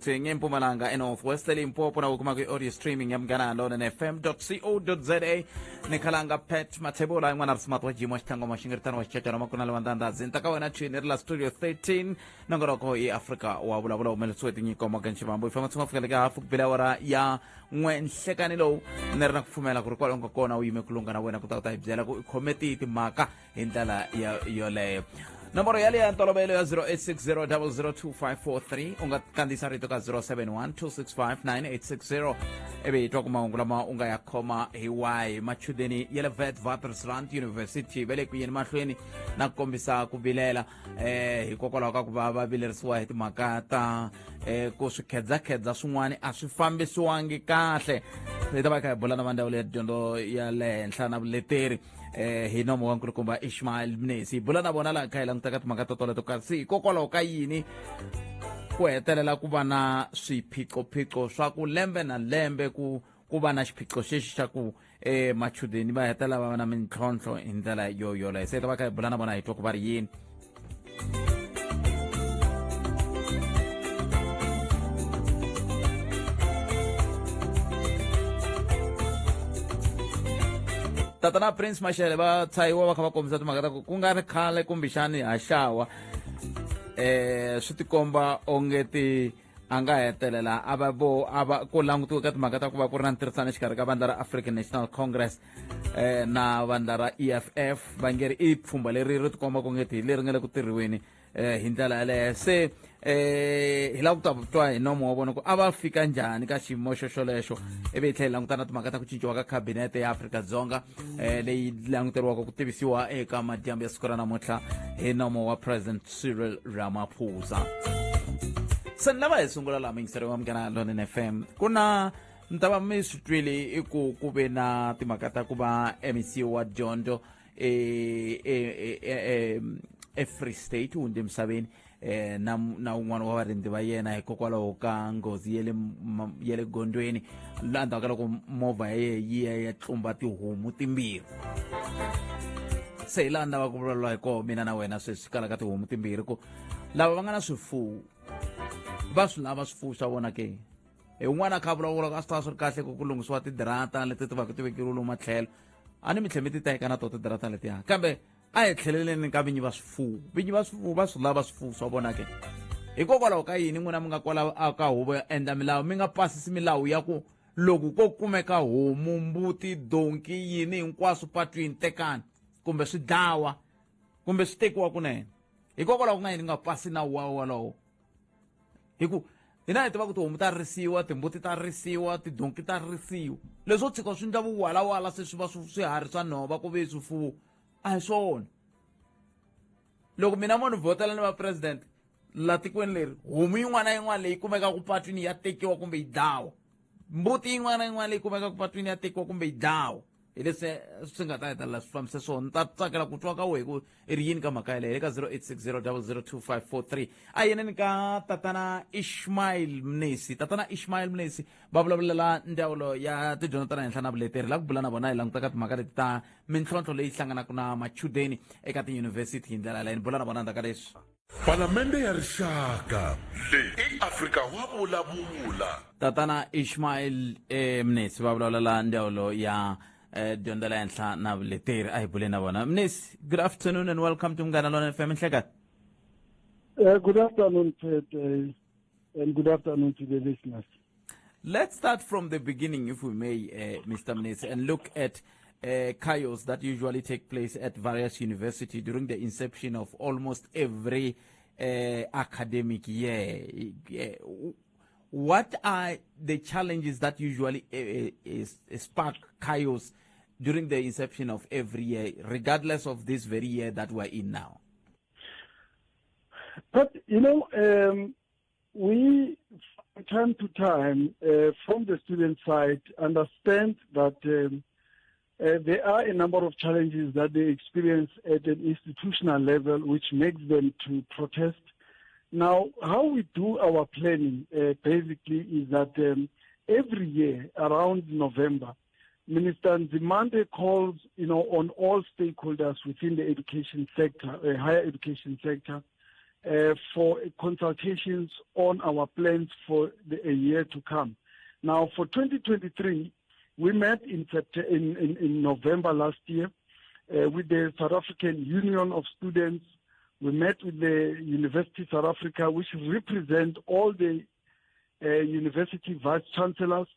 Mpumalanga North West Limpopo na ukuma audio streaming yamgana lona na fm.co.za ni Khalanga pet matebola mwana smart wa jimo stango mashingirtano wa chacha na makuna lwandanda zintaka wana chini la studio 13 nangoroko i Afrika wa Vulavula umelisweti nyiko Morgan Shivambu ifama tunga lega hafu bila wara ya ngwen sekanilo nerna kufumela kurukwa longa kona uime kulunga na wena kutauta ibzela kometi itimaka indala ya yole. Numero yale ya ntolobelo ya 0860002543 unga kandisa rito ka 0712659860 ebe itoku maungulama unga ya koma hiwai machudeni yele vet Vatersrand University bele kuyen mahlweni na kombisa kubilela hikokola ka kubaba bileriswa hiti makata kusukedza swin'wana a swi fambisiwangi kahle leta ba ka bolana vandawule dyondo ya le nhlana vuleteri hinomo wa nkulukumba Ishmael Mnisi bulana bona la khaela ngitaka timhaka tole to kasi kokwalaho ka yini ku hetelela ku va na swiphiqophiqo swa ku lembe na lembe ku va na xiphiqo xexi xa ku machudeni va hetelela va va na mintlhontlho hi ndlela yoyoleyo se ta va kha bulana bona hi twa ku va ri yini. Tatana Prince Mashele ba tsaiwa va kha va kombisa timhaka ta ku nga ri khale kumbexani haxawa swi tikomba onge a nga hetelela a va ku langutiwa ka timhaka ta ku va ku ri na ntirhisano exikarhi ka vandla ra African National Congress na vandla ra EFF va nge ri i pfhumba leri ri tikomba ku ngeti leri nga le ku tirhiweni hi ndlela yaleyo se hi lava ku ta twa hi nomo wa vona ku a va fika njhani ka xiyimo xolexo ivi hi tlhela hi langutana timhaka ta ku cinciwa ka khabinete ya Afrika-Dzonga leyi languteriwaka ku tivisiwa eka madyambu ya siku ra namuntlha hi nomo wa President Cyril Ramaphosa. Se ni lava hi sungula laha vayingiseri wa Mugana Lonene FM ku na ni ta va mi swi twile i ku ve na timhaka ta ku va MEC wa dyondzo Free State hunde misaveni na un'wana wa varindzi va yena hikokwalaho ka nghozi ya le gondweni laha ndzhaku ka loko movha ya yena yi ya tlumba tihomu timbirhi. Se hi laha ni lava ku vulavula hi kona mina na wena sweswi kala ka tihomu timbirhi ku lava va nga na swifuwo va swi lava swifuwo swa vona ke un'wana a kha vulavula ka swi ta swi ri kahle ku lunghisiwa tidirata leti ti va ti vekeriwe lomu matlhelo a ni mi tlhe mi ti teka na to tidirata letiya kambe a hi tlheleleni ka vinyi va swifuwo va swi lava swifuwo swa vona ke hikokwalaho ka yini n'wina mi nga kwala ka huvo ya endla milawu mi nga pasisi milawu ya ku loko ko kumeka homu mbuti donki yini hinkwaswo patwini tekani kumbe swi dlawa kumbe swi tekiwa kunene hikokwalaho ku nga yini nga pasi nawu walowo hiku hina hi tiva ku tihomu ta risiwa timbuti ta risiwa tidonki ta risiwa leswo tshika swi ndla vuwalawala se swi va swiharhi swa nhova ku ve swifuwo a hi swona loko mina munhu vhotela ni va president la tikweni leri homu yin'wana na yin'wana leyi kumekaka patwini ya tekiwa kumbe yi dlawa mbuti yin'wana na yin'wana leyi kumekaka patwini ya tekiwa kumbe yi dlawa hi leswi swi nga ta hetelela swi fambise swona ni ta tsakela ku twa ka wehe ku i ri yini ka mhaka yaleyo eka 0860002543 a yeneni ka tatana Ishmael Mnisi. Tatana Ishmael Mnisi va vulavulela ndzawulo ya tidyondzo ta le henhla na vuleteri la ku bula na vona hi languta ka timhaka leti ta mintlhontlho leyi hlanganaka na machudeni eka tiyunivhesiti hi ndlela yaleyo ni bula na vona ndzhaka leswi. Palamende ya rixaka leyi i Afrika wa vulavula. Tatana Ishmael Mnisi va vulavulela ndzawulo ya dyondzo la henhla na vuleteri a hi bule na vona. Mnisi, good afternoon and welcome to Mugana Lonene FM. Good afternoon, Ted, and good afternoon to the listeners. Let's start from the beginning, if we may, Mr. Mnisi, and look at chaos that usually take place at various universities during the inception of almost every academic year. What are the challenges that usually spark chaos during the inception of every year, regardless of this very year that we're in now? But, we, from time to time, from the student side, understand that there are a number of challenges that they experience at an institutional level, which makes them to protest. Now, how we do our planning, basically, is that every year, around November, Minister Nzimande calls, on all stakeholders within the education sector, higher education sector, for consultations on our plans for a year to come. Now, for 2023, we met in November last year with the South African Union of Students. We met with the University of South Africa, which represent all the university vice-chancellors.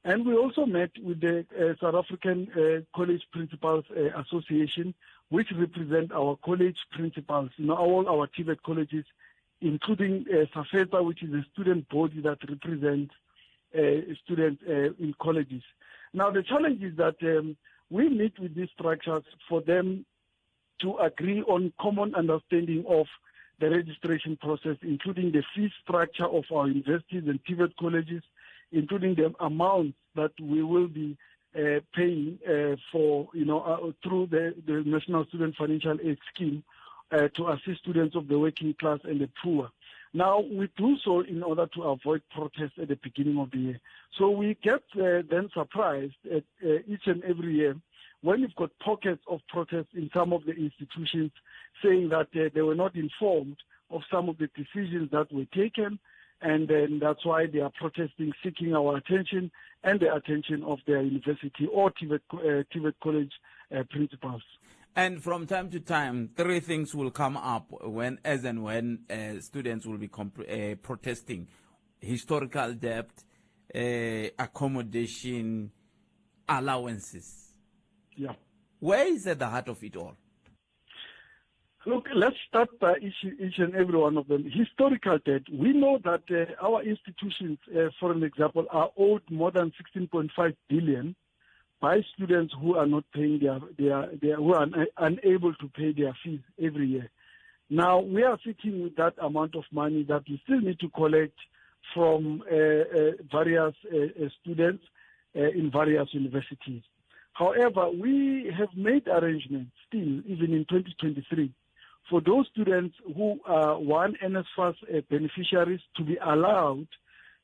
And we also met with the South African College Principals Association, which represent our college principals, all our TVET colleges, including SAFETA, which is a student body that represents students in colleges. Now, the challenge is that we meet with these structures for them to agree on common understanding of the registration process, including the fee structure of our universities and TVET colleges, including the amounts that we will be paying for, through the National Student Financial Aid Scheme to assist students of the working class and the poor. Now, we do so in order to avoid protests at the beginning of the year. So we get then surprised at, each and every year when you've got pockets of protests in some of the institutions saying that they were not informed of some of the decisions that were taken, and then that's why they are protesting, seeking our attention and the attention of their university or TVET college principals. And from time to time, three things will come up when students will be protesting: historical debt, accommodation, allowances. Yeah. Where is at the heart of it all? Look, let's start by each and every one of them. Historical debt. We know that our institutions, for an example, are owed more than 16.5 billion by students who are not paying who are unable to pay their fees every year. Now, we are sitting with that amount of money that we still need to collect from various students in various universities. However, we have made arrangements still, even in 2023, for those students who are NSFAS beneficiaries to be allowed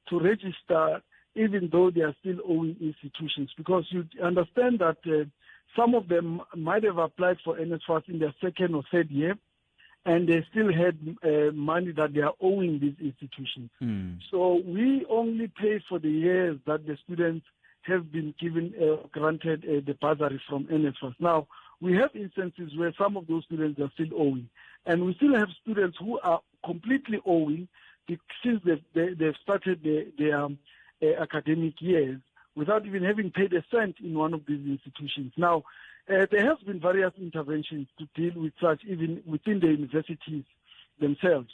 to register even though they are still owing institutions. Because you understand that some of them might have applied for NSFAS in their second or third year, and they still had money that they are owing these institutions. So we only pay for the years that the students have been given, granted the bursary from NSFAS. Now, we have instances where some of those students are still owing, and we still have students who are completely owing since they've started their academic years without even having paid a cent in one of these institutions. Now, there has been various interventions to deal with such, even within the universities themselves.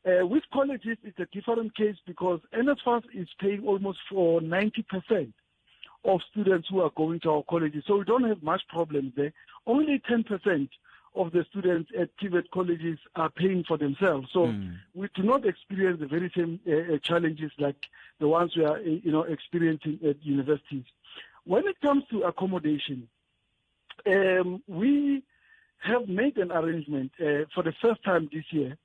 With colleges, it's a different case because NSFAS is paying almost for 90% of students who are going to our colleges. So we don't have much problems there. Only 10% of the students at TVET colleges are paying for themselves. So we do not experience the very same challenges like the ones we are experiencing at universities. When it comes to accommodation, we have made an arrangement for the first time this year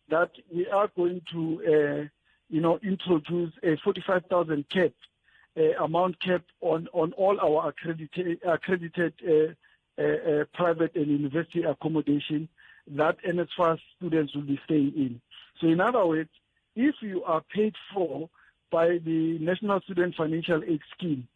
that we are going to introduce a 45,000 cap amount cap on all our accredited private and university accommodation that NSFAS students will be staying in. So in other words, if you are paid for by the National Student Financial Aid Scheme,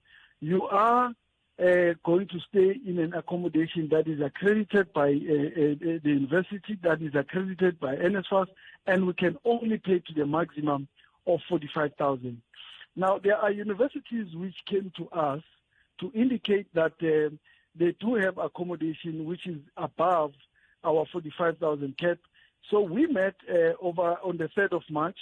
you are going to stay in an accommodation that is accredited by the university, that is accredited by NSFAS, and we can only pay to the maximum of 45,000. Now, there are universities which came to us to indicate that they do have accommodation which is above our 45,000 cap. So we met over on the 3rd of March.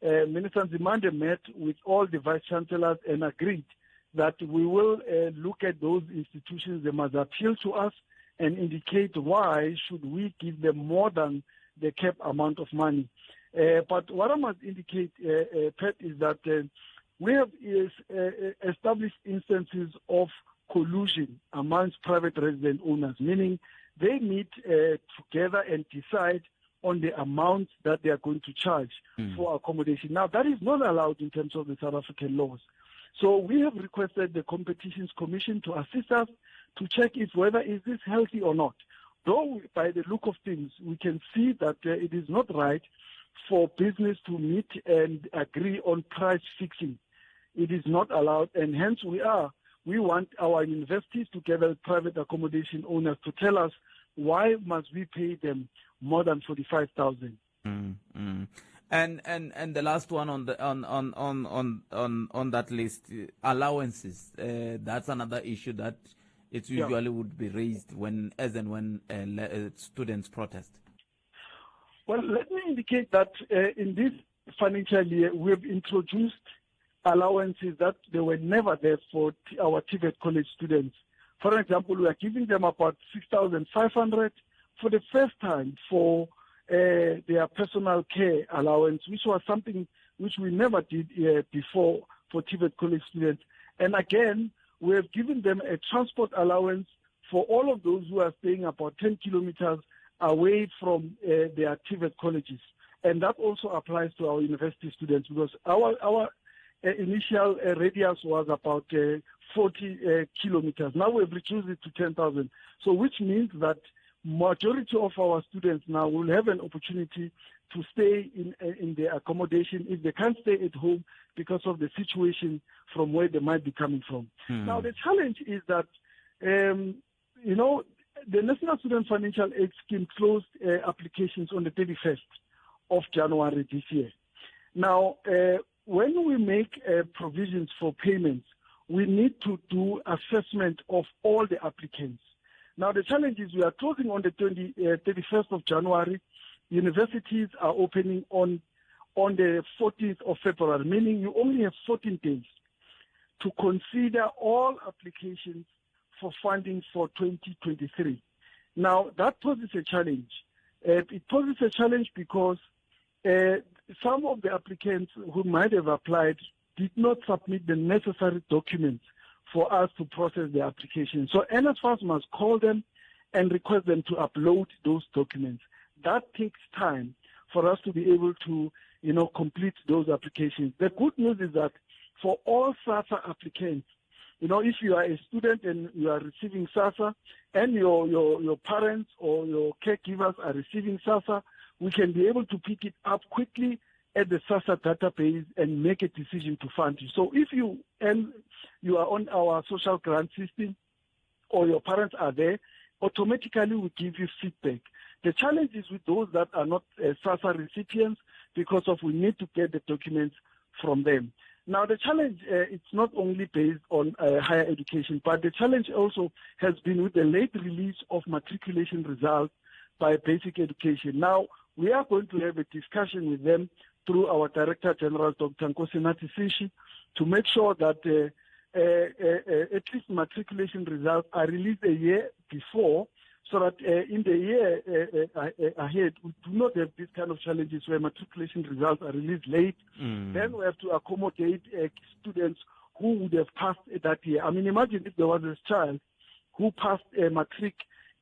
Minister Nzimande met with all the vice-chancellors and agreed that we will look at those institutions. They must appeal to us and indicate why should we give them more than the cap amount of money. But what I must indicate, Pat, is that we have established instances of collusion amongst private resident owners, meaning they meet together and decide on the amount that they are going to charge for accommodation. Now, that is not allowed in terms of the South African laws. So we have requested the Competitions Commission to assist us to check if whether is this healthy or not. though by the look of things, we can see that it is not right for business to meet and agree on price fixing. It is not allowed, and hence we want our universities together with private accommodation owners to tell us why must we pay them more than 45,000. And the last one on the on that list, allowances. That's another issue that it usually would be raised when students protest. Well, let me indicate that in this financial year we have introduced allowances that they were never there for our TVET college students. For example, we are giving them about 6,500 for the first time for their personal care allowance, which was something which we never did before for TVET college students. And again, we have given them a transport allowance for all of those who are staying about 10 kilometers away from their TVET colleges. And that also applies to our university students, because our initial radius was about 40 kilometers. Now we've reduced it to 10,000. So which means that majority of our students now will have an opportunity to stay in their accommodation if they can't stay at home because of the situation from where they might be coming from. Now the challenge is that, the National Student Financial Aid Scheme closed applications on the 31st of January this year. Now, when we make provisions for payments, we need to do assessment of all the applicants. Now, the challenge is we are closing on the 31st of January. Universities are opening on the 14th of February, meaning you only have 14 days to consider all applications for funding for 2023. Now, that poses a challenge. It poses a challenge because some of the applicants who might have applied did not submit the necessary documents for us to process their application. So NSFAS must call them and request them to upload those documents. That takes time for us to be able to, complete those applications. The good news is that for all SASSA applicants, if you are a student and you are receiving SASSA and your parents or your caregivers are receiving SASSA, we can be able to pick it up quickly at the SASSA database and make a decision to fund you. So if you are on our social grant system or your parents are there, automatically we give you feedback. The challenge is with those that are not SASSA recipients because we need to get the documents from them. Now, the challenge, it's not only based on higher education, but the challenge also has been with the late release of matriculation results by basic education. Now, we are going to have a discussion with them through our Director General, Dr. Nkosinathi Sishi, to make sure that at least matriculation results are released a year before, so that in the year ahead, we do not have these kind of challenges where matriculation results are released late. Then we have to accommodate students who would have passed that year. I mean, imagine if there was a child who passed a matric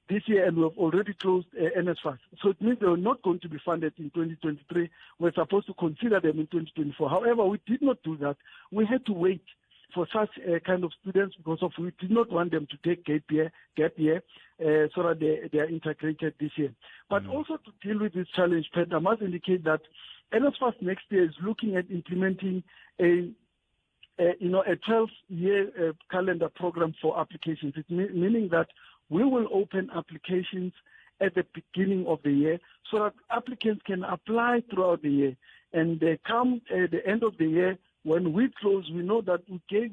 this year and we have already closed NSFAS. So it means they are not going to be funded in 2023. We're supposed to consider them in 2024. However, we did not do that. We had to wait for such kind of students because we did not want them to take gap year so that they are integrated this year. But also to deal with this challenge, Pat, I must indicate that NSFAS next year is looking at implementing a 12-year calendar program for applications. It meaning that we will open applications at the beginning of the year so that applicants can apply throughout the year. And they come at the end of the year, when we close, we know that we gave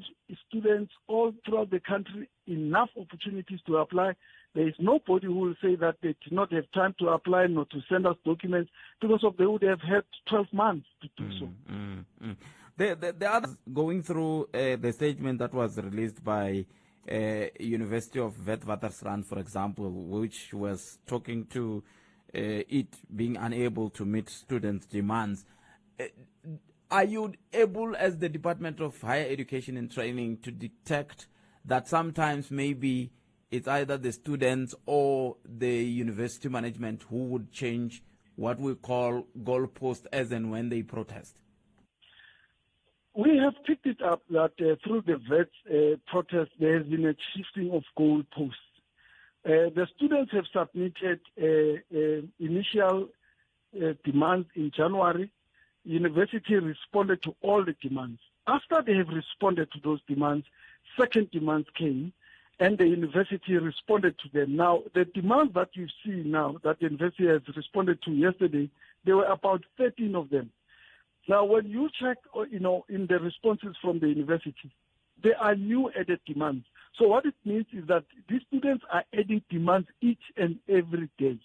students all throughout the country enough opportunities to apply. There is nobody who will say that they did not have time to apply, nor to send us documents, because they would have had 12 months to do so. The other, going through the statement that was released by University of Witwatersrand, for example, which was talking to it being unable to meet students' demands. Are you able, as the Department of Higher Education and Training, to detect that sometimes maybe it's either the students or the university management who would change what we call goalposts as and when they protest? We have picked it up that through the Wits protest, there has been a shifting of goalposts. The students have submitted initial demands in January. University responded to all the demands. After they have responded to those demands, second demands came, and the university responded to them. Now, the demands that you see now that the university has responded to yesterday, there were about 13 of them. Now, when you check, in the responses from the university, there are new added demands. So what it means is that these students are adding demands each and every day.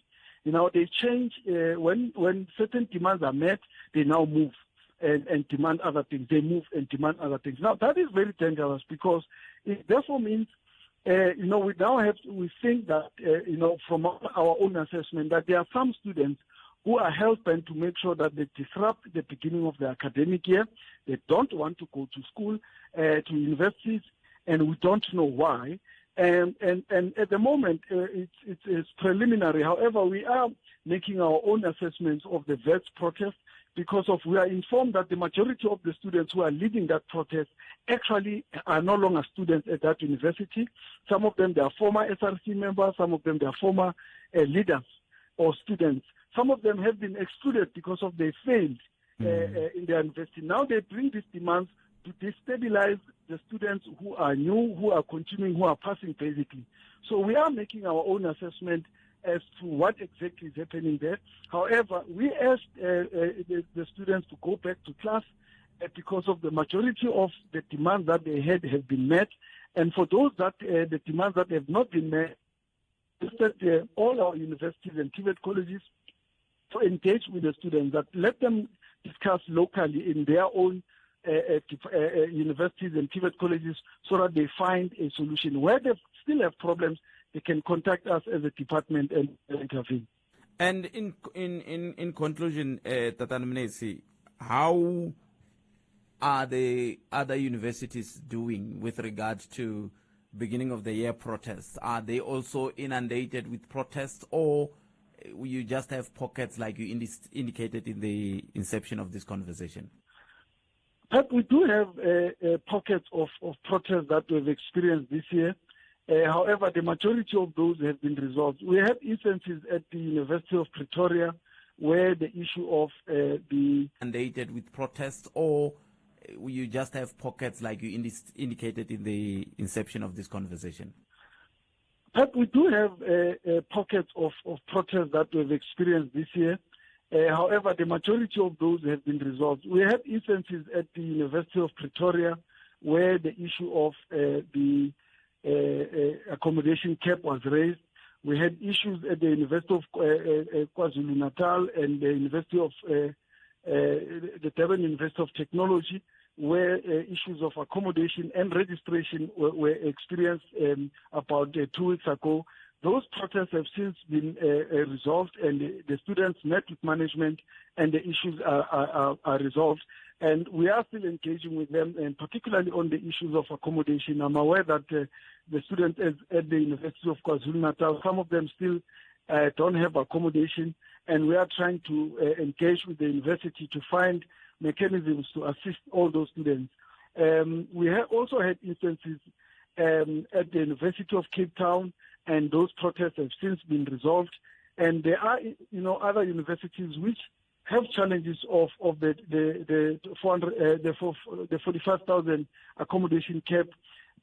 They change when certain demands are met, they now move and demand other things. They move and demand other things. Now, that is very dangerous because it therefore means, we think that, from our own assessment, that there are some students who are hell-bent to make sure that they disrupt the beginning of the academic year. They don't want to go to school, to universities, and we don't know why. And at the moment, it's preliminary. However, we are making our own assessments of the Wits protest because we are informed that the majority of the students who are leading that protest actually are no longer students at that university. Some of them, they are former SRC members. Some of them, they are former leaders or students. Some of them have been excluded because of they failed in their university. Now they bring these demands to destabilize the students who are new, who are continuing, who are passing basically. So we are making our own assessment as to what exactly is happening there. However, we asked the students to go back to class because of the majority of the demands that they had have been met. And for those that the demands that have not been met, all our universities and TVET colleges to engage with the students, that let them discuss locally in their own universities and TVET colleges so that they find a solution. Where they still have problems, they can contact us as a department and intervene. And in conclusion, Tata Mnisi, how are the other universities doing with regard to beginning of the year protests? Are they also inundated with protests, or you just have pockets like you indicated in the inception of this conversation? But we do have pockets of protests that we've experienced this year. However, the majority of those have been resolved. We have instances at the University of Pretoria where the issue of the inundated with protests, or you just have pockets like you indicated in the inception of this conversation? But we do have pockets of protests that we've experienced this year. However, the majority of those have been resolved. We have instances at the University of Pretoria where the issue of the accommodation cap was raised. We had issues at the University of KwaZulu-Natal and the University of the Durban University of Technology, where issues of accommodation and registration were experienced about 2 weeks ago. Those protests have since been resolved, and the students met with management, and the issues are resolved. And we are still engaging with them, and particularly on the issues of accommodation. I'm aware that the students at the University of KwaZulu-Natal, some of them still don't have accommodation, and we are trying to engage with the university to find mechanisms to assist all those students. We have also had instances at the University of Cape Town, and those protests have since been resolved. And there are, other universities which have challenges of the 45,000 accommodation cap,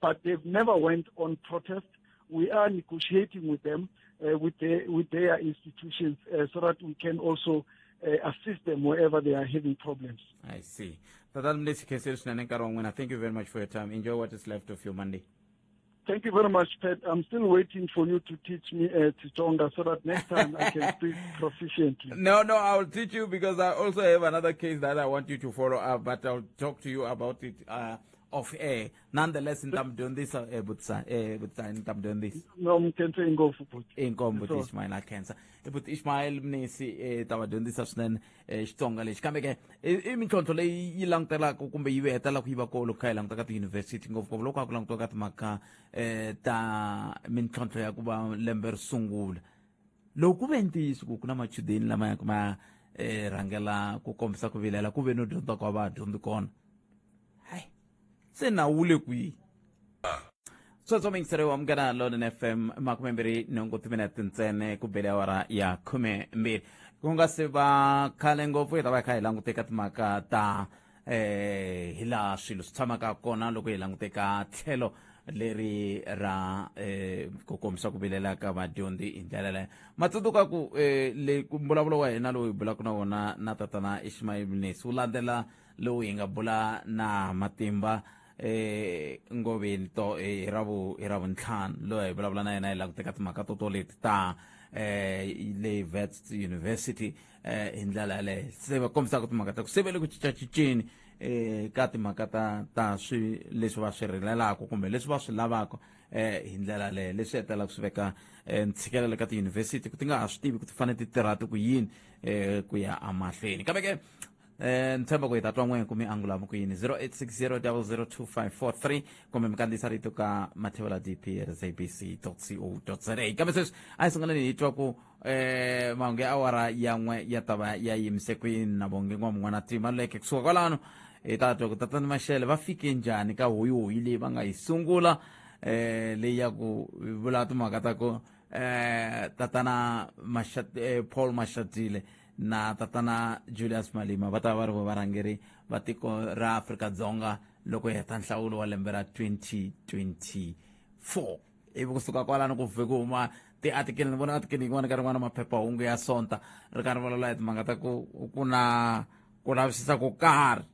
but they've never went on protest. We are negotiating with them, with their institutions, so that we can also assist them wherever they are having problems. I see. Thank you very much for your time. Enjoy what is left of your Monday. Thank you very much, Pat. I'm still waiting for you to teach me Tonga so that next time I can speak proficiently. No, I'll teach you because I also have another case that I want you to follow up, but I'll talk to you about it off air. Nonetheless, I'm doing this, I'm doing this. No, I'm canceling go for put. Ishmael cancer. But Ishmael Mnisi, doing this as then Tonga. Kameke, imintonto le ilang tala kumbe iwe tala kuiba ko lokai lang taga university of loka lang togat maka ta mintonto ya kuba lember sungul. Lokubenti isku kuna machudin lama kuma rangela kukomsa kuvilela kubeno donto kwa ba donto kon. Hai. Sena ule kui. vayingiseri wa mugana lona FM makumembiri nongo minute ntsene ku bele awara ya 12 ku nga se va khale ngopfu hi ta va kha hi languteka timhaka ta hi laha swilo swi tshamaka kona loko hi languteka tlhelo leri ra ku kombisa ku vilela ka vadyondzi hi ndlela leyo matsundzuka ku ku mbulavulo wa hina lowu hi bulaka na wona na tatana Ishmael Mnisi wu landzela lowu hi nga bula na Matimba Ngobeni to hi ravuntlhanu loyi hi vulavula na yena hi languteka timhaka to leti ta le Wits University hi ndlela yaleyo se va kombisaka timhaka ta ku se va le ku cincaciceni ka timhaka ta swi leswi va swi rilelaka kumbe leswi va swi lavaka hi ndlela leyo leswi hetelaka swi veka ntshikelelo ka tiyunivhesiti ku ti nga ha swi tivi ku ti fanele ti tirha ti ku yini ku ya amahlweni kambe ke ntshemba ku hi ta twa n'we kumbe angula ku yini 0860002543 kumbe mi kandziyisa rito ka mathevela@sabc.co.za kambe sweswi a hi sunguleni hi twa ku mahungu ya awara yan'we ya ta va ya yimise kwini na vonge n'wan'wana tima leke kusuka kwalano hi ta twa ku tatana Mashele va fike njhani ka hoyihoyi leyi va nga yi sungula leyi ya ku vula timhaka ta ku tatana Paul Mashatile na tatana Julius Malema va ta va ri varhangeri va tiko ra Afrika-Dzonga loko hi heta nhlawulo wa lembe ra 2024 ivi kusuka kwalano ku vhe ku huma ti-article ni vona article yin'wana ka rin'wana maphephahungu ya sonta ri karhi vulavula hi timhaka ta ku na ku lavisisa ku karhi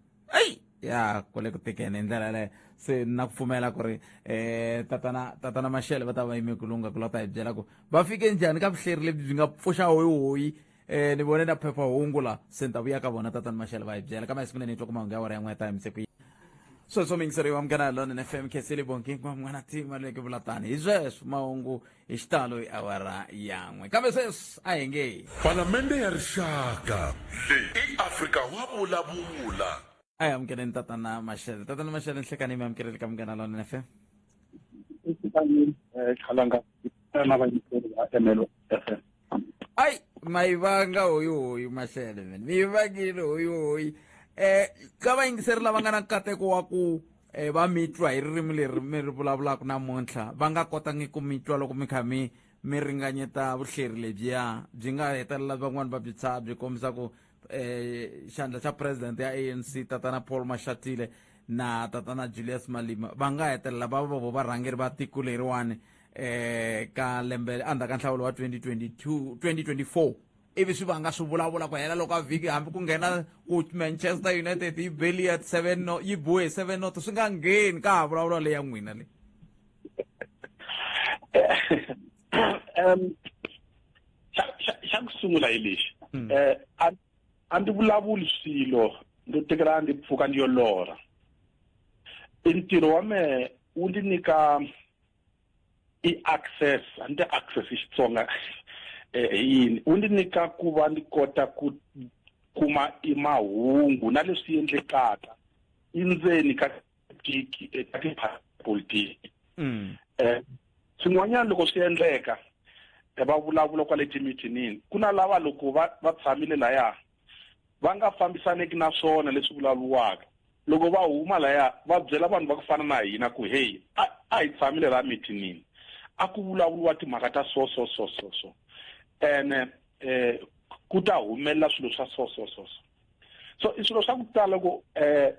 ya ku le ku tekeni hi ndlela leyo se na ku pfumela ku ri tatana Mashele va ta va yime kulunga ku lota hi byela ku va fike njhani ka vuhleri lebyi byi nga pfuxa hoyihoyi ni vone na phephahungu la se ni ta vuya ka vona tatana Mashele va hi byela kambe siku ni twa ku mahungu ya wara yan'we ya ta yimise ku sweswo mingiseri wa mugana lona FM kheseli bonke n'wana tima leke vula tani hi sweswo mahungu hi xitalo hi awara yan'we kambe sweswo a hi nge Palamende ya rixaka leyi i Afrika wa vulavula a hi amukeleni tatana Mashele nhlekani mi amukeleli ka mugana lona FM Khalanga na vayingiseri va MLO-FM. ai mayivanga hoyihoyi Mashele mi vangile hoyihoyi ka vayingiseri lava nga na nkateko wa ku va mitwa hi ririmi leri mi ri vulavulaka namuntlha va nga kotangi ku mitwa loko mi kha mi ringanyeta vuhleri lebyiya byi nga hetelela van'wani va byi tshaha byi kombisa ku xandla xa president ya ANC tatana Paul Mashatile na tatana Julius Malema va nga hetelela va varhangeri va tiko leriwani ka lembe endzhaku ka nhlawulo wa 2024 ivi swi vanga swi vulavula ku hela loko a vhiki hambi ku nghena ku Manchester United yi beli ya 7 yi bohe 7-0 swi nga ngheni ka ha vulavula leyi ya n'wina leyi xa ku sungula hi lexi a ndzi vulavuli swilo ndo tekela ndzi pfuka ndi yo lorha ntirho wa mehe wu ndzi nyika access a ndzi access hi Xitsonga yini wu ndzi nyika ku va ndzi kota ku kuma mahungu na leswi endlekaka endzeni ka politiki swin'wanyana loko swi endleka va vulavula kwale timithinini ku na lava loko va tshamile laya va nga fambisaneki na swona leswi vulavuliwaka loko va huma laya va byela vanhu va ku fana na hina ku hey a hi tshamile la mithinini a ku vulavuliwa timhaka ta so ene ku ta humelela swilo swa so i swilo swa ku tala loko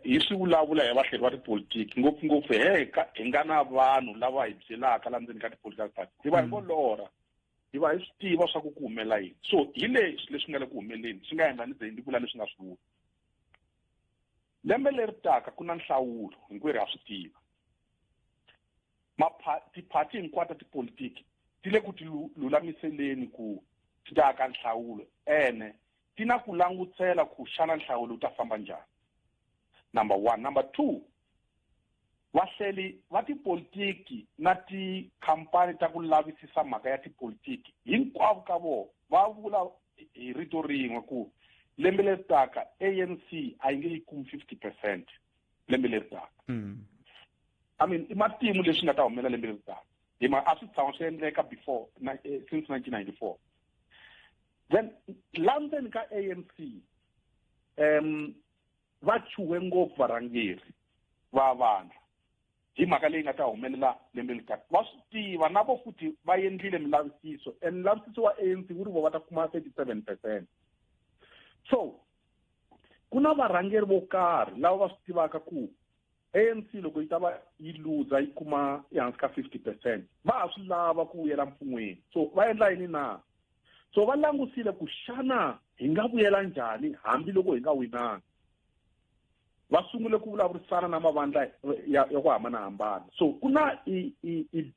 hi swi vulavula hi vahleri va tipolitiki ngopfungopfu hi nga na vanhu lava hi byelaka la ndzeni ka ti-political party hi va hi volorha hi va hi swi tiva swa ku humelela yini so hi leswi nga le ku humeleni swi nga endla ndzi vula leswi nga swi vula lembe leri taka ku na nhlawulo hinkwerhu ha swi tiva tiphati hinkwato ta tipolitiki ti le ku ti lulamiseleni ku ti ta ka nhlawulo ene ti na ku langutsela ku xana nhlawulo wu ta famba njhani number 1 number 2 vahleli va tipolitiki na tikhampani ta ku lavisisa mhaka ya tipolitiki hinkwavo ka vona va vula hi rito rin'we ku lembe leri taka ANC a yi nge yi kumi 50% lembe leri taka I mean i matimu leswi nga ta humelela lembe leri taka a swi tshama swi endleka before since 1994 then landzeni ka ANC va chuhe ngopfu varhangeri va vandla hi mhaka leyi nga ta humelela lembe likati va swi tiva na vo futhi va endlile milavisiso and milavisiso wa ANC wu ri vo va ta kuma 37%. So ku na varhangeri vo karhi lava va swi tivaka ku ANC loko yi ta va yi luza yi kuma ehansi ka 50%, va ha swi lava ku vuyela mfun'weni. So va endla yini na? So va langusile ku xana hi nga vuyela njhani hambi loko hi nga winanga. Va sungule ku vulavurisana na mavandla ya ku hambanahambana. So ku na i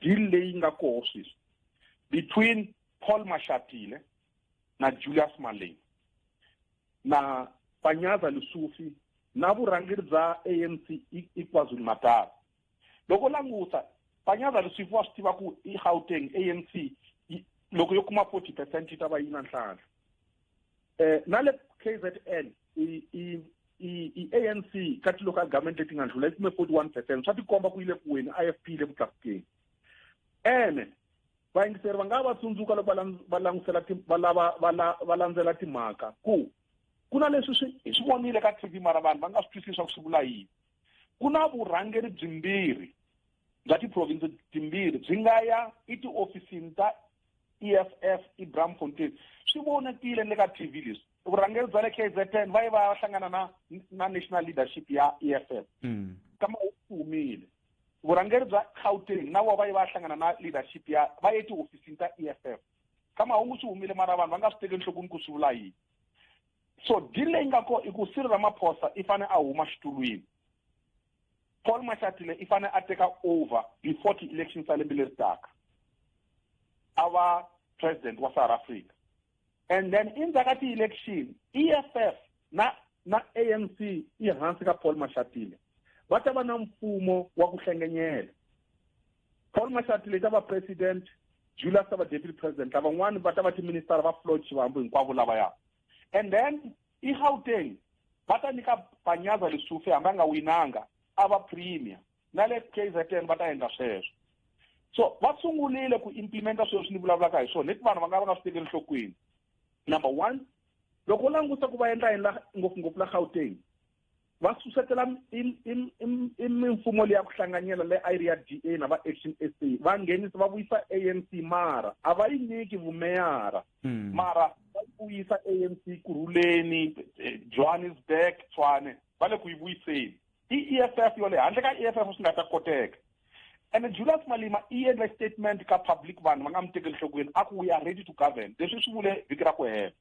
deal leyi nga koho sweswi between Paul Mashatile na Julius Malema na Panyaza Lesufi na vurhangeri bya ANC eKwaZulu Natal. Loko langusa Panyaza Lesufi wa swi tiva ku Gauteng ANC loko yo kuma 40% ta va yina nhlanga. Na le KZN ANC ka local government leti nga ndlula yi kume 41%, swa tikomba ku ile ku wena IFP le vutlakukeni. Vayingiseri va nga va tsundzuka loko va langusela va landzela timhaka ku kuna leswi swi vonile ka TV mara vanhu va nga swi twisisa ku swi vula yini. Ku na vurhangeri byimbirhi bya tiprovince timbirhi byi nga ya etiofisini ta EFF eBramfontein. Swi vonekile le ka TV leswi vurhangeri bya le KZN va yi va hlangana na national leadership ya EFF kama wu humile. Vurhangeri bya Gauteng na va yi va hlangana na leadership ya va yeti ofisini ta EFF kama wu swi humile mara vanhu va nga swi teki enhlokweni ku swi vula yini. So deal leyi nga ko i ku Cyril Ramaphosa i fane a huma xitulwini, Paul Mashatile i fane a teka over before the elections ta lembe leri taka a va president wa South Africa. And then in the election EFF na ANC i hansi ka Paul Mashatile va ta va na mfumo wa ku hlengenyela. Paul Mashatile ta va president, Julius ta va deputy president, lavan'wana va ta va ti-minister va Floyd Shivambu hinkwavo lavaya. And then Gauteng va ta nyika Panyaza Lesufi hambi a nga winanga a va premier, na le KZN va ta endla sweswo. So va sungulile ku implementa sweswo ni vulavulaka hi swona leti vanhu va nga swi tekeli enhlokweni. Number 1, loko langusa ku va endla ngopfungopfu la Gauteng va susetela mimfumo leyi ya ku hlanganyela le area DA na va Action SA va nghenisa va vuyisa ANC mara a va yi nyiki vumeyara mara va vuyisa ANC Kuruleni, Johannesburg, Tshwane va le ku yi vuyiseni. EFF yo le handle ka EFF swi nga ta koteka. And Julius Malema i endla statement ka public vanhu va nga mi tekeli enhlokweni a ku we are ready to govern. Leswi swi vule vhiki ra ku hela.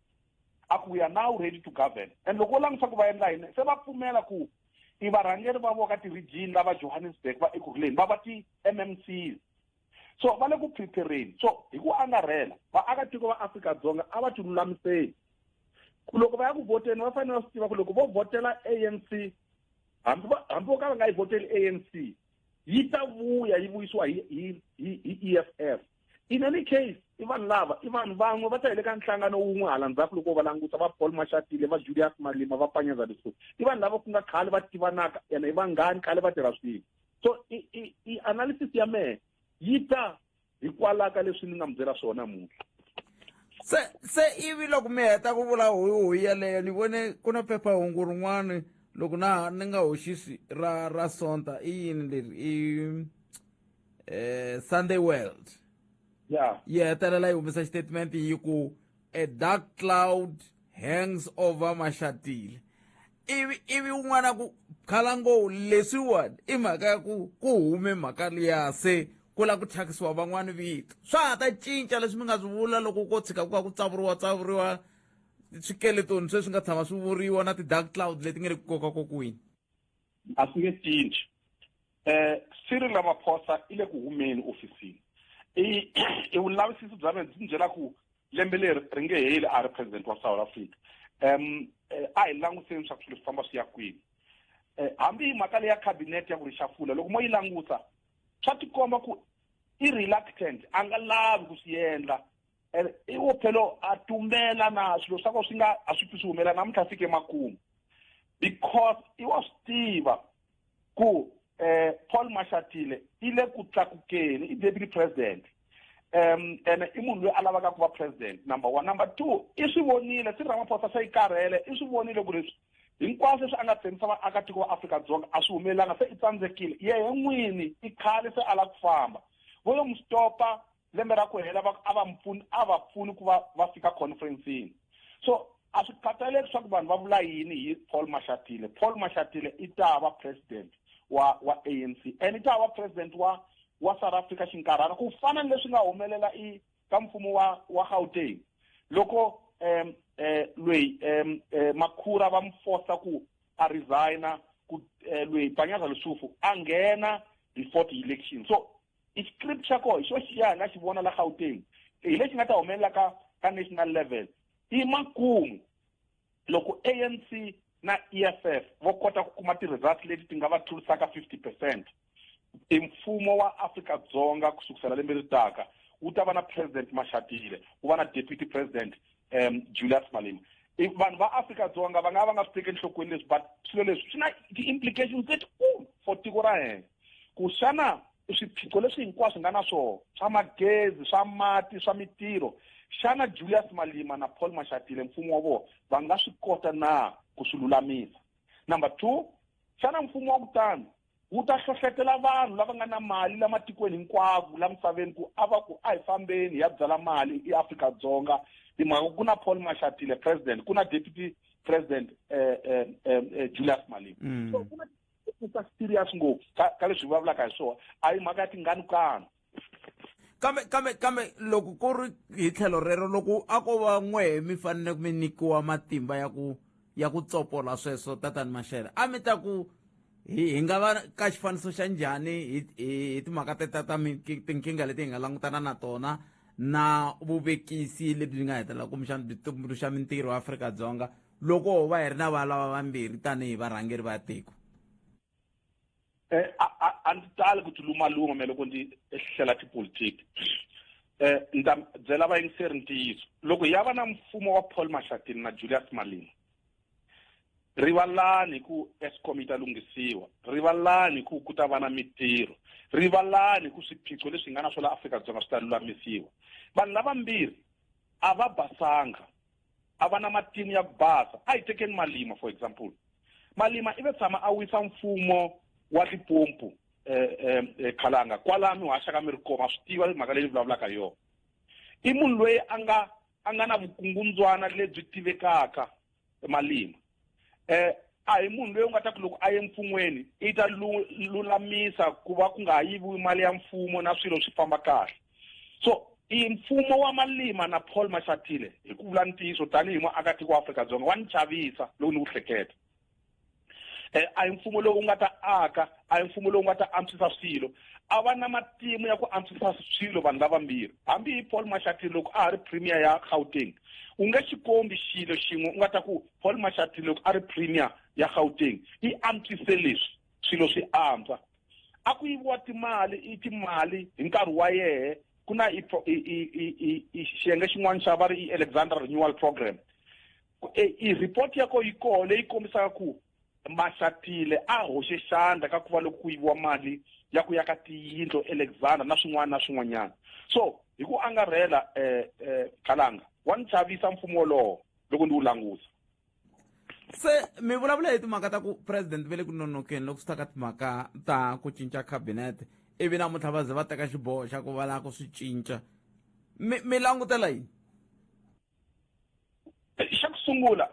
We are now ready to govern. And loko langisa ku va endla yini se va pfumela ku i varhangeri va vo ka ti-region lava Johannesburg va Ekurhuleni va va ti-MMCs. So va le ku prepareni. So hi ku angarhela vaakatiko va Afrika-Dzonga a va ti lulamiseni ku loko va ya ku voteni va fanele va swi tiva ku loko vo votela ANC hambi vo ka va nga yi voteli ANC yi ta vuya yi vuyisiwa hi EFF. In any case i vanhu lava i vanhu van'we va ta hi le ka nhlangano wun'we hala ndzhaku loko va langusa va Paul Mashatile va Julius Malema va Panyaza Lesufi i vanhu lava ku nga khale va tivanaka ene i vanghani khale va tirha swilo. So i analysis ya mehe yi ta hikwalaho ka leswi ni nga mi byela swona namuntlha. se ivi loko mi heta ku vula hoyi yaleyo ni vone ku na phephahungu rin'wana loko ni nga hoxisi ra sonta i yini leri i Sunday World yi hetelela yi humesa statement yi ku a dark cloud hangs over Mashatile. Ivi un'wana ku Khalanga leswiwani i mhaka ya ku hume mhaka liya se ku la ku thyakisiwa van'wana vito. Swa ha ta cinca leswi mi nga swi vula loko ko tshika ku ka ku tsavuriwa swikeletoni sweswi nga tshama swi vuriwa na ti-dark cloud leti nga le ku koka kokwini. A swi nge cinci. Cyril Ramaphosa i le ku humeni ofisini. I vulavisisi bya mina byi byela ku lembe leri ri nge heli a ri president wa South Africa. A hi languseni swa ku swilo swi famba swi ya kwini. Hambi hi mhaka leyi ya cabinet ya ku rixafula loko mo yi langusa swa tikomba ku i reluctant a nga lavi ku swi endla. I wo phelo a tumbela na swilo swa ko swi nga a swi swi humela namuntlha fike emakumu because i wa swi tiva ku Paul Mashatile i le ku tlakukeni i deputy president and i munhu loyi a lavaka ku va president number 1. Number 2 i swi vonile Cyril Ramaphosa se i karhele i swi vonile ku leswi hinkwaswo leswi a nga tshembisa vaakatiko va Afrika-Dzonga a swi humelelanga, se i tsandzekile yehe n'wini i khale se a lava ku famba. Vo lo n'wi stopa lembe ra ku hela a va pfuni ku va fika conference-ini. So a swi khataleki leswaku vanhu va vula yini hi Paul Mashatile. Paul Mashatile i ta va president wa ANC and i ta va president wa South Africa xinkarhana ku fana na leswi nga humelela ka mfumo wa Gauteng loko loyi Makhura va mforsa ku a resigna ku loyi Panyaza Lesufu a nghena before the election. So i scripture ko xo xiya nga xi vona la Gauteng hi lexi nga ta humelela ka national level i makumu loko ANC na EFF vo kota ku kuma ti-results leti ti nga va tlulisaka 50%. Mfumo wa Afrika-Dzonga kusukela lembe ri taka wu ta va na president Mashatile, wu va na deputy president Julius Malema. Vanhu va Afrika-Dzonga va nga swi tekeli enhlokweni leswi, but swilo leswi swi na ti-implications letikulu for tiko ra hina. Ku xana swiphiqo leswi hinkwaswo nga na swona swa magezi, swa mati, swa mitirho, xana Julius Malema na Paul Mashatile mfumo wa vona va nga swi kota na ku swi lulamisa? Number 2, xana mfumo wa kutani wu ta hlohlotela vanhu lava nga na mali la matikweni hinkwawo la misaveni ku a hi fambeni hi ya byala mali eAfrika-Dzonga hi mhaka ku na Paul Mashatile president, ku na deputy president Julius Malema. So ku na serious ngopfu ka leswi vulavulaka hi swona, a hi mhaka ya tinganukano. kambe loko ku ri hi tlhelo rero loko a ko va n'wehe mi fanele mi nyikiwa matimba ya ku tsopola sweswo tatani Mashele, a mi ta ku hi nga va ka xifaniso xa njhani hi timhaka tinkingha leti hi nga langutana na tona na vuvekisi lebyi nga hetelela kumbexana byi tumbuluxa mintirho ya Afrika-Dzonga loko va hi ri na valava vambirhi tanihi varhangeri va tiko? A ndzi tali ku ti lumaluma loko ndzi hlela tipolitiki. Ndzi ta byela vayingiseri ntiyiso, loko ya va na mfumo wa Paul Mashatile na Julius Malema, rivalani ku Eskom ta lunghisiwa, rivalani ku ta va na mitirho, rivalani ku swiphiqo leswi nga na swo la Afrika-Dzonga swi ta lulamisiwa. Vanhu lavambirhi a va basanga, a va na matimu ya ku basa. A hi tekeni Malema for example. Malema i ve tshama a wisa mfumo wa Limpopo Khalanga kwalani wa xaka mi ri koma, swi tiva mhaka leyi vulavulaka yona. I munhu loyi a nga na vukungundzwana lebyi tivekaka Malema. A hi munhu loyi u nga ta ku loko a ye mfumweni i ta lulamisa ku va ku nga yiviwi mali ya mfumo na swilo swi famba kahle. So i mfumo wa Malema na Paul Mashatile hi ku vula ntiyiso tanihi muakatiko wa Afrika-Dzonga wa ni chavisa lowu ni wu hleketa. A hi mfumo lowu nga ta aka, a hi mfumo lowu nga ta antswisa swilo, a va na matimu ya ku antswisa swilo vanhu lavambirhi. Hambi hi Paul Mashatile loko a ha ri premier ya Gauteng u nge xikombi xilo xin'we u nga ta ku Paul Mashatile loko a ri premier ya Gauteng i antswise leswi swilo swi antswa. A ku yiviwa timali hi nkarhi wa yehe, ku na xiyenge xin'wana xa va ri i-Alexander Renewal Program. I report ya ko yi koho leyi kombisaka ku Mashatile a hoxe xandla ka ku va loko ku yiviwa mali ya ku yaka tiyindlo Alexander na swin'wana na swin'wanyana. So hi ku angarhela Khalanga wa ni chavisa mfumo lowo loko ndi wu langusa. Se mi vulavula hi timhaka ta ku president ve le ku nonokeni loko swi ta ka timhaka ta ku cinca cabinet, ivi namuntlha va ze va teka xiboho xa ku va lava ku swi cinca. Mi langutela yini? Xa ku sungula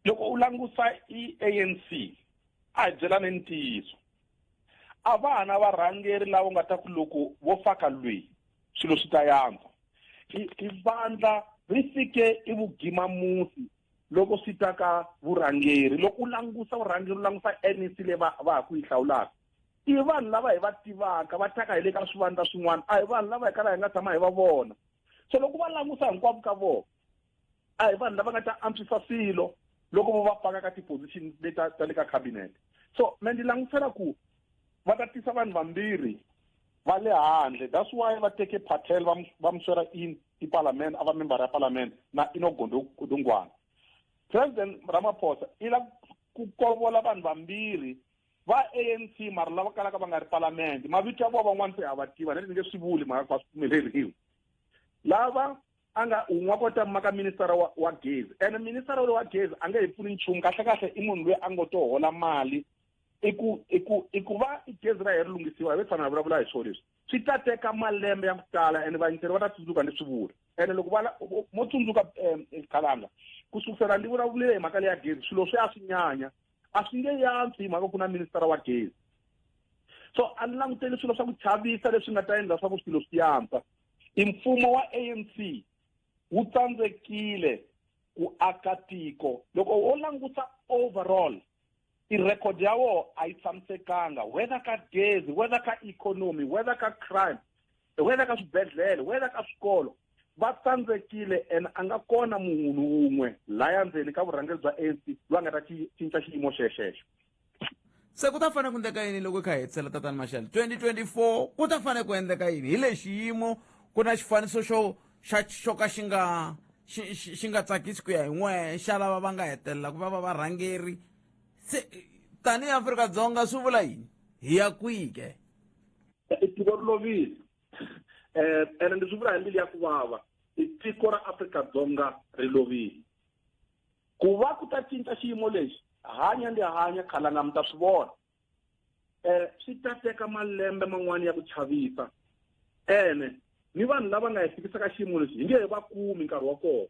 loko u langusa i-ANC a hi byelane ntiyiso, a va ha na varhangeri lava nga ta ku loko vo faka lweyi swilo swi ta yantswa. I vandla ri fike i vugimamusi loko swi ta ka vurhangeri. Loko u langusa vurhangeri u langusa ANC leyi va ha ku yi hlawulaka, i vanhu lava hi va tivaka va taka hi le ka swivandla swin'wana, a hi vanhu lava hi kala hi nga tshama hi va vona. So loko va langusa hinkwavo ka vona a hi vanhu lava nga ta antswisa swilo loko vo va faka ka ti-position ta le ka cabinet. So me ndzi langusela ku va ta tisa vanhu vambirhi va le handle. That's why va teke Patel va mswera i parliament, a va member ya parliament na Ino Godongwana. President Ramaphosa i la ku kovola vanhu vambirhi va ANC mara lava kalaka va nga ri parliament. Mavito ya vona van'wana se a va tiva, ni nge swi vuli mhaka va swi pfumeleriwi. Lava anga un'wa kota maka minister wa gezi and minister wa gezi anga hi pfuni nchumu kahle i munhu loyi a ngo to hola mali iku va gezi ra hi ri lunghisiwa hi tshama vulavula hi swona leswi swi ta teka malembe ya ku tala and vayingiseri va ta tsundzuka ni swivula and loko mo tsundzuka Khalanga kusukela ndi vulavulile hi mhaka leyi ya gezi swilo swi a swi nyanya a swi nge yantswi hi mhaka ku na minister wa gezi so a ni langutele swilo swa ku chavisa leswi nga ta endla swa ku swilo swi yantswa i mfumo wa ANC wu tsandzekile ku aka tiko loko wo languta overall i-record ya wo a yi tshamisekanga whether ka gezi whether ka economy whether ka crime whether ka swibedhlele whether ka swikolo va tsandzekile and a nga kona munhu wun'we laya ndzeni ka vurhangeri bya ANC loyi a nga ta cinca xiyimo xexexo se ku ta fanele ku endleka yini loko kha hi hetsela tatani Mashele 2024 ku ta fanele ku endleka yini hi le xiyimo ku na xifaniso xo ka xi nga tsakisi ku ya hi n'we xa lava va nga hetelela ku va varhangeri se tanihi Afrika-Dzonga swi vula yini hi ya kwihi ke tiko ri lovile ene ndzi swi vula hi mbilu ya ku vava tiko ra Afrika-Dzonga ri lovile ku va ku ta cinca xiyimo lexi hanya ndi hanya Khalanga mi ta swi vona swi ta teka malembe man'wani ya ku chavisa ene ni vanhu lava nga hi fikisa ka xiyimo lexi hi nge va kumi nkarhi wa kona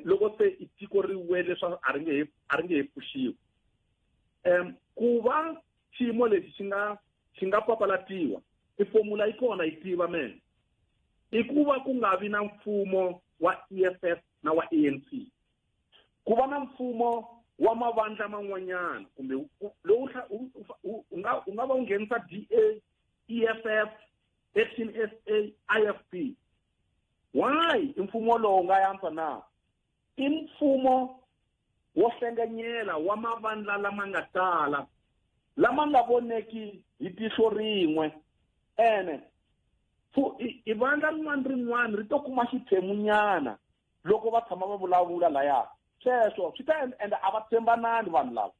loko se tiko ri wele leswaku a ri nge he pfuxiwi ku va xiyimo lexi xi nga papalatiwa ifomula yi kona yi tiva mene i ku va ku nga vi na mfumo wa EFF na wa ANC ku va na mfumo wa mavandla man'wanyana kumbe lowu u nga va u nghenisa DA EFF Action SA IFP why mfumo lowu nga yantswa na i mfumo wo hlenganyela wa mavandla lama nga tala lama nga voneki hi tihlo rin'we ene i vandla rin'wana ri to kuma xiphemunyana loko va tshama va vulavula laya sweswo swi ta endla a va tshembanani vanhu lava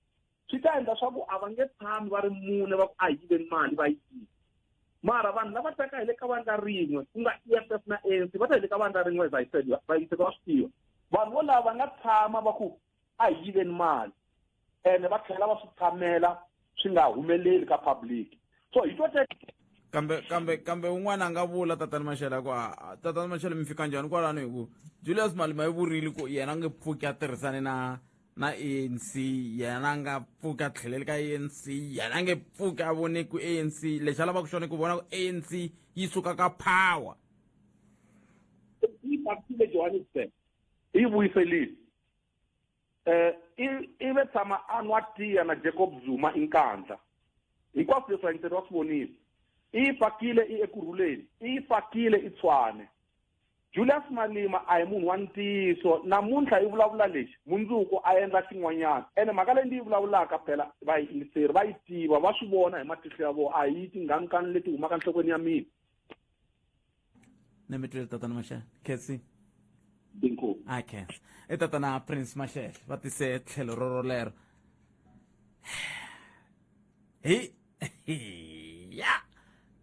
swi ta endla swa ku a va nge tshami va ri mune va ku a hi yiveni mali va yi yiva mara vanhu lava taka hi le ka vandla rin'we ku nga EFF na ANC va ta hi le ka vandla rin'we va yiseka va swi tiva vanhu vo lava nga tshama va ku a hi yiveni mali ene va tlhela va swi tshamela swi nga humeleli ka public so hi to kambe un'wana a nga vula tatani Mashele ku tatani Mashele mi fika njhani kwalano hi ku Julius Malema yi vurile ku yena a nge pfuki a tirhisane na ANC yena a nga pfuki a tlheleli ka ANC yena a nge pfuki a vone ku ANC lexi a lavaka xona ku vona ku ANC yi suka ka power yi pakile Johannesburg yi vuyiselile i ve tshama a nwa tiya na Jacob Zuma inkandla hinkwaswo leswi vayingiseri va swi vonile i fakile i ekurhuleni i fakile i Tshwane Julius Malema a hi munhu wa ntiyiso namuntlha i vulavula lexi mundzuku a endla xin'wanyana ene mhaka leyi ndi yi vulavulaka phela vayingiseri va yi tiva va swi vona hi matihlo ya vona a hi tinghanikani leti humaka enhlokweni ya mina ni mi twile tatani Mashele khetsi inkomu okay i tatana Prince Mashele va tise tlhelo rorolero ya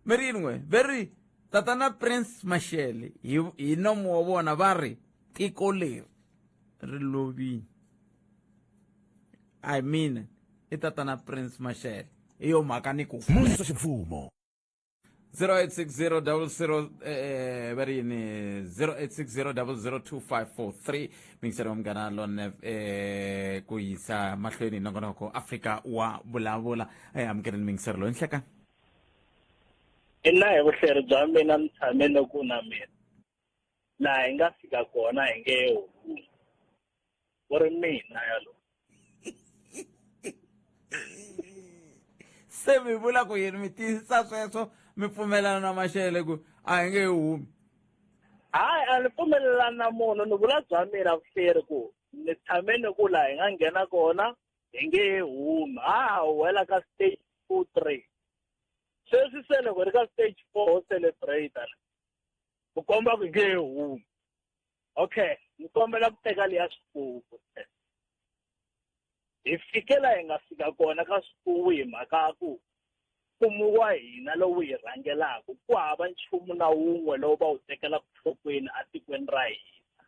miri yin'we very tatana Prince Mashele hi nomu wa vona va ri tiko leri ri lovile I mean i tatana Prince Mashele hi yo mhaka ni ku musa ximfumo 086000 va ri yini 0860002543 mingiseri wa mugana lone ku yisa mahlweni nongonoko Afrika wa vulavula amukeleni mingiseri loyi nhleka ina hi vuhleri bya mina ni tshame no ku na mina laha hi nga fika kona hi nge ku ri mina yalo se mi vula ku yini mi tiyisisa sweswo mi pfumelana na Mashele ku a hi nge humi hayi a ni pfumelelani na munhu ni vula bya mina vuhleri ku ni tshame ni ku laha hi nga nghena kona hi nge humi wela ka stage 2-3 sweswi se loko hi ri ka stage 4 ho celebrate ku komba ku nge humi okay ni kombela ku teka liya swifuwo hi fikela hi nga fika kona ka swifuwo hi mhaka ku mfumo wa hina lowu hi rhangelaka ku hava nchumu na wun'we lowu va wu tekelaka nhlokweni atikweni ra hina.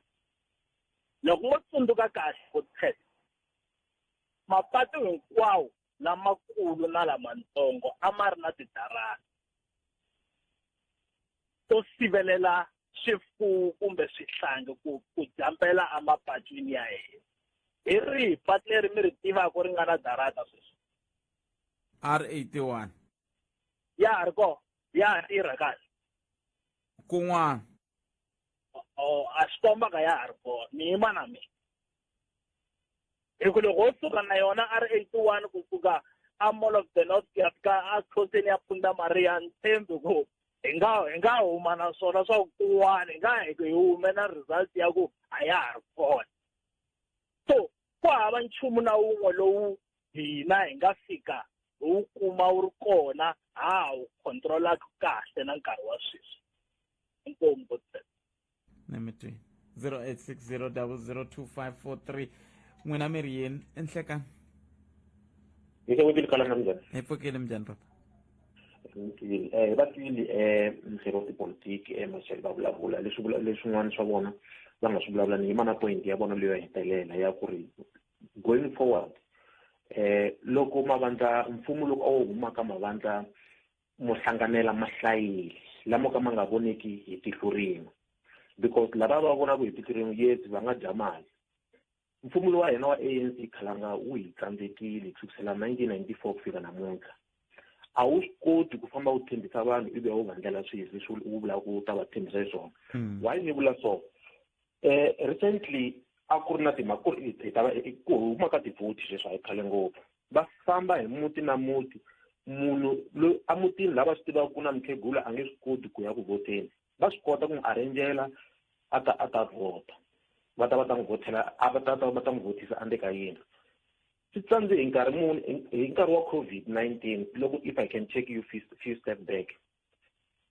Loko mo tsundzuka kahle vukheta, mapatu hinkwawo lamakulu na lamantsongo a ma ri na tidarata to sivelela swifuwo kumbe swihlangi ku jampela emapatwini ya hina. Hi rihi patu leri mi ri tivaka ri nga na darata sweswi? R81 ya ha ri kona, ya ha tirha kahle. kun'wana A swi komba ka ya ha ri kona, ni yima na mina. Hikuva loko ho suka na yona R81 kusuka a Mall of the North ku ya fika a Khosini ya Phunda Maria, ni tshembi ku hi nga huma na swona swa kun'wana, hi nga hi hume na result ya ku a ya ha ri kona. So ku hava nchumu na wun'we lowu hina hi nga fika wu kuma wu ri kona wu controlaka kahle na nkarhi wa sweswi. Inkomu vukheta. Nemitwi 0860002543 n'wina mi ri yini enhlekani? Ike Ngobeni Khalanga njani? Hi pfukile njhani papa? Vativile nhlelo wa tipolitiki Mashele va vulavula leswin'wana swa vona va nga swi vulavula, ni yima na point ya vona leyo hetelela ya ku ri going forward loko mavandla mfumo loko a wo huma ka mavandla mo hlanganela mahlayeli lamo ka ma nga voneki hi tihlo rin'we, because lava va vonaka hi tihlo rin'we yes va nga dya mali. Mfumo lowa hina wa ANC Khalanga wu hi tsandzekile kusukela 1994 ku fika namuntlha. A wu swi koti ku famba wu tshembisa vanhu ivi wu vandlela swilo leswi wu vulaka ku ta va tshembisa hi swona. Why ni vula so? Recently a ku ri na timhaka ku huma ka tivhoti sweswi a hi khale ngopfu. Va famba hi muti na muti, munhu loyi a mutini lava swi tivaka ku na mukhegula a nge swi koti ku ya ku voteni, va swi kota ku n'wi arrangela a ta vota. Va ta n'wi votela, va ta n'wi votisa ande ka yena. Swi tsandze hi nkarhi muni hi nkarhi wa COVID-19 loko if I can take you few step back.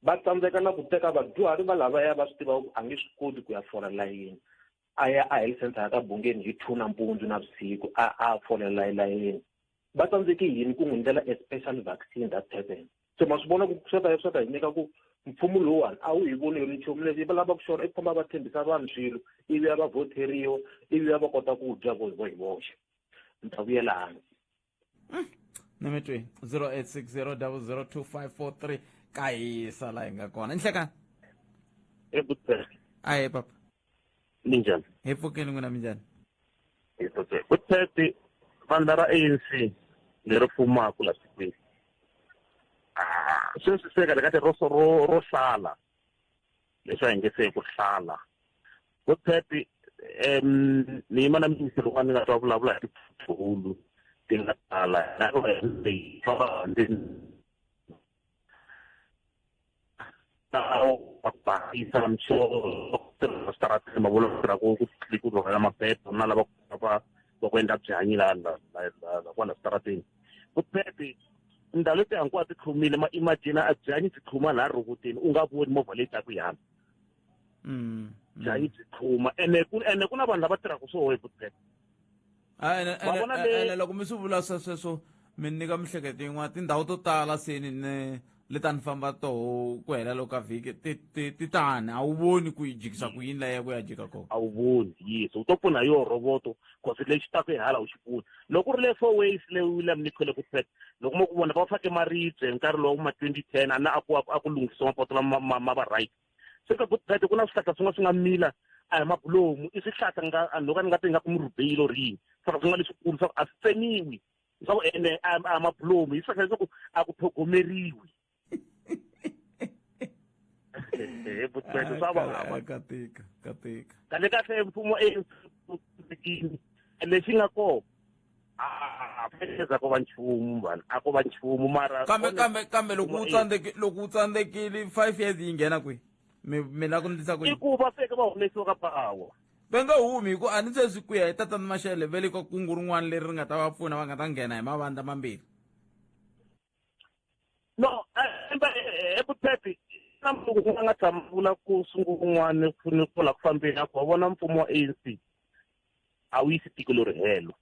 Va tsandzeka na ku teka vadyuhari va lavaya va swi tivaka a nge swi koti ku ya fola layini. A ya a health center ya ka Bongeni hi 2 nampundzu na vusiku a folela layini. Va tsandzeke yini ku n'wi ndlela a special vaccine that happened. So ma swi vona ku swi ta hi nyika ku mfumo lowani a wu hi voni hi nchumu leswi va lava ku xona i famba va tshembisa vanhu swilo ivi va voteriwa ivi va kota ku dya vo hi voxe. Ni ta vuyela hansi. Nemitwi 0860002543 ka hisa la hi nga kona enhlekani? Vukheta. Aye papa. Ni njhani? Hi pfukile n'wina mi njhani? Vukheta, vandla ra ANC leri fumaka la tikweni sweswi seka lekati ro hlala leswi a hi nge se ku hlala. Vukheta ni yima na ministeri wa ni nga twa vulavula hi tiphulu ti nga tala na leyi bakisa mshostaratini mavulora ku rhumela maphepha na lava va ku endla byanyi la kwala staratini. Vukheta ndhawu leti hinkwato ti tlhumile ma imagine a byanyi byi tlhuma laha rhoboteni u nga voni movha leyi taku yana. Byanyi byi tlhuma ene ku na vanhu lava tirhaka swoho hi Vukheta. ene loko mi swi vula sweswo mi nyika mihleketo yin'wana, tindhawu to tala se ni leta ni famba toho ku hela loko ka vhiki ti tani a wu voni ku yi jikisa ku yini la ya ku ya jika kona. A wu voni yes u to pfuna hi yoho roboto cause lexi taku hi hala u xi pfuna. Loko ku ri le 4 ways leyi William Nikhole Vukheta loko mo ku vona va fake maribye hi nkarhi lowu ma 2010 a na a ku lunghisiwa mapoto lama va right. Se ka Vukheta ku na swihlahla swin'wana swi nga mila a hi mabulomu i swihlahla loko ni nga ti nga ku murhubeyilo rini swihlahla swin'wana leswikulu swa a swi tsemiwi swa ku ene a mabulomu hi swihlahla leswaku a ku tlhogomeriwi. Vukheta swa vava katika kahle kahle mfumo lexi nga kona ko va nchumu vanhu a ko va nchumu mara kambe loko u tsandzekile 5 years yi nghena kwihi mi la ku ndlisa ku i ku va feke va humesiwa ka pawa va nga humi hi ku a ni se swi ku ya hi tatani Mashele vele ka kungu rin'wana leri ri nga ta va pfuna va nga ta nghena hi mavandla mambirhi. No Vukheta na mfumo ku nga tshama vula ku sungula kun'wana ku la ku fambeni a ku vona mfumo wa ANC a wu yisi tiko leri helo.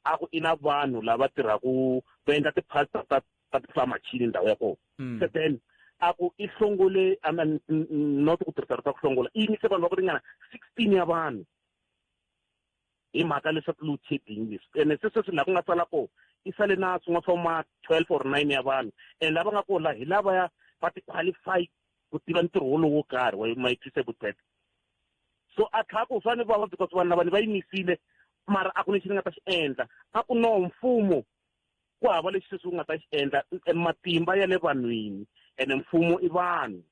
aku ina vanhu lava tirhaku va endla ti-parts ta ti-farm machine ndhawu ya kona so then aku i hlongole not ku tirhisa ta ku hlongola i yimise vanhu va ku ringana 16 ya vanhu hi mhaka leswaku load shedding leswi ene sweswi laha ku nga sala kona i sale na swin'wana swa ma 12 or 9 ya vanhu and lava nga kona hi lavaya va ti-qualify ku tiva ntirho wolowo wo karhi wa ma-equipment buthet so a tlhela ku fanele va because vanhu lava ni va yimisile mara a ku ni xi ni nga ta xi endla a ku no mfumo ku hava lexi sweswi u nga ta xi endla matimba ya le vanhwini ene mfumo i vanhu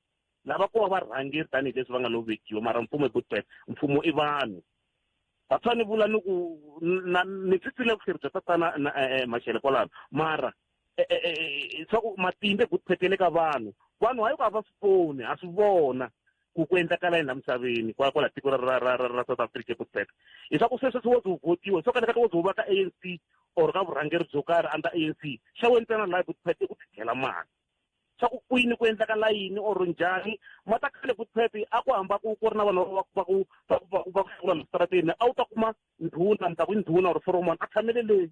lava ku va varhangeri tanihileswi va nga lo vekiwa mara mfumo i buthet mfumo i vanhu va tshwane vula ni ku ni twisile vuhleri bya tatana Mashele kwalano mara swa ku matimba ebuthetele ka vanhu hayi ku hava swiponi ha swi vona ku endlakala laha misaveni kwala tiko ra South Africa buthet hi swa ku sweswo swi wo votiwa swo kanaka wo va ka ANC or ka vurhangeri byo karhi under ANC xa wena ntsena laha buthet i ku tidyela mali swa ku kwini ku endlakala yini or njhani mata khale buthet a ku hamba ku ri na vanhu va hlula la strateni a wu ta kuma ndhuna ni ta ku ndhuna or foromani a tshamele leyi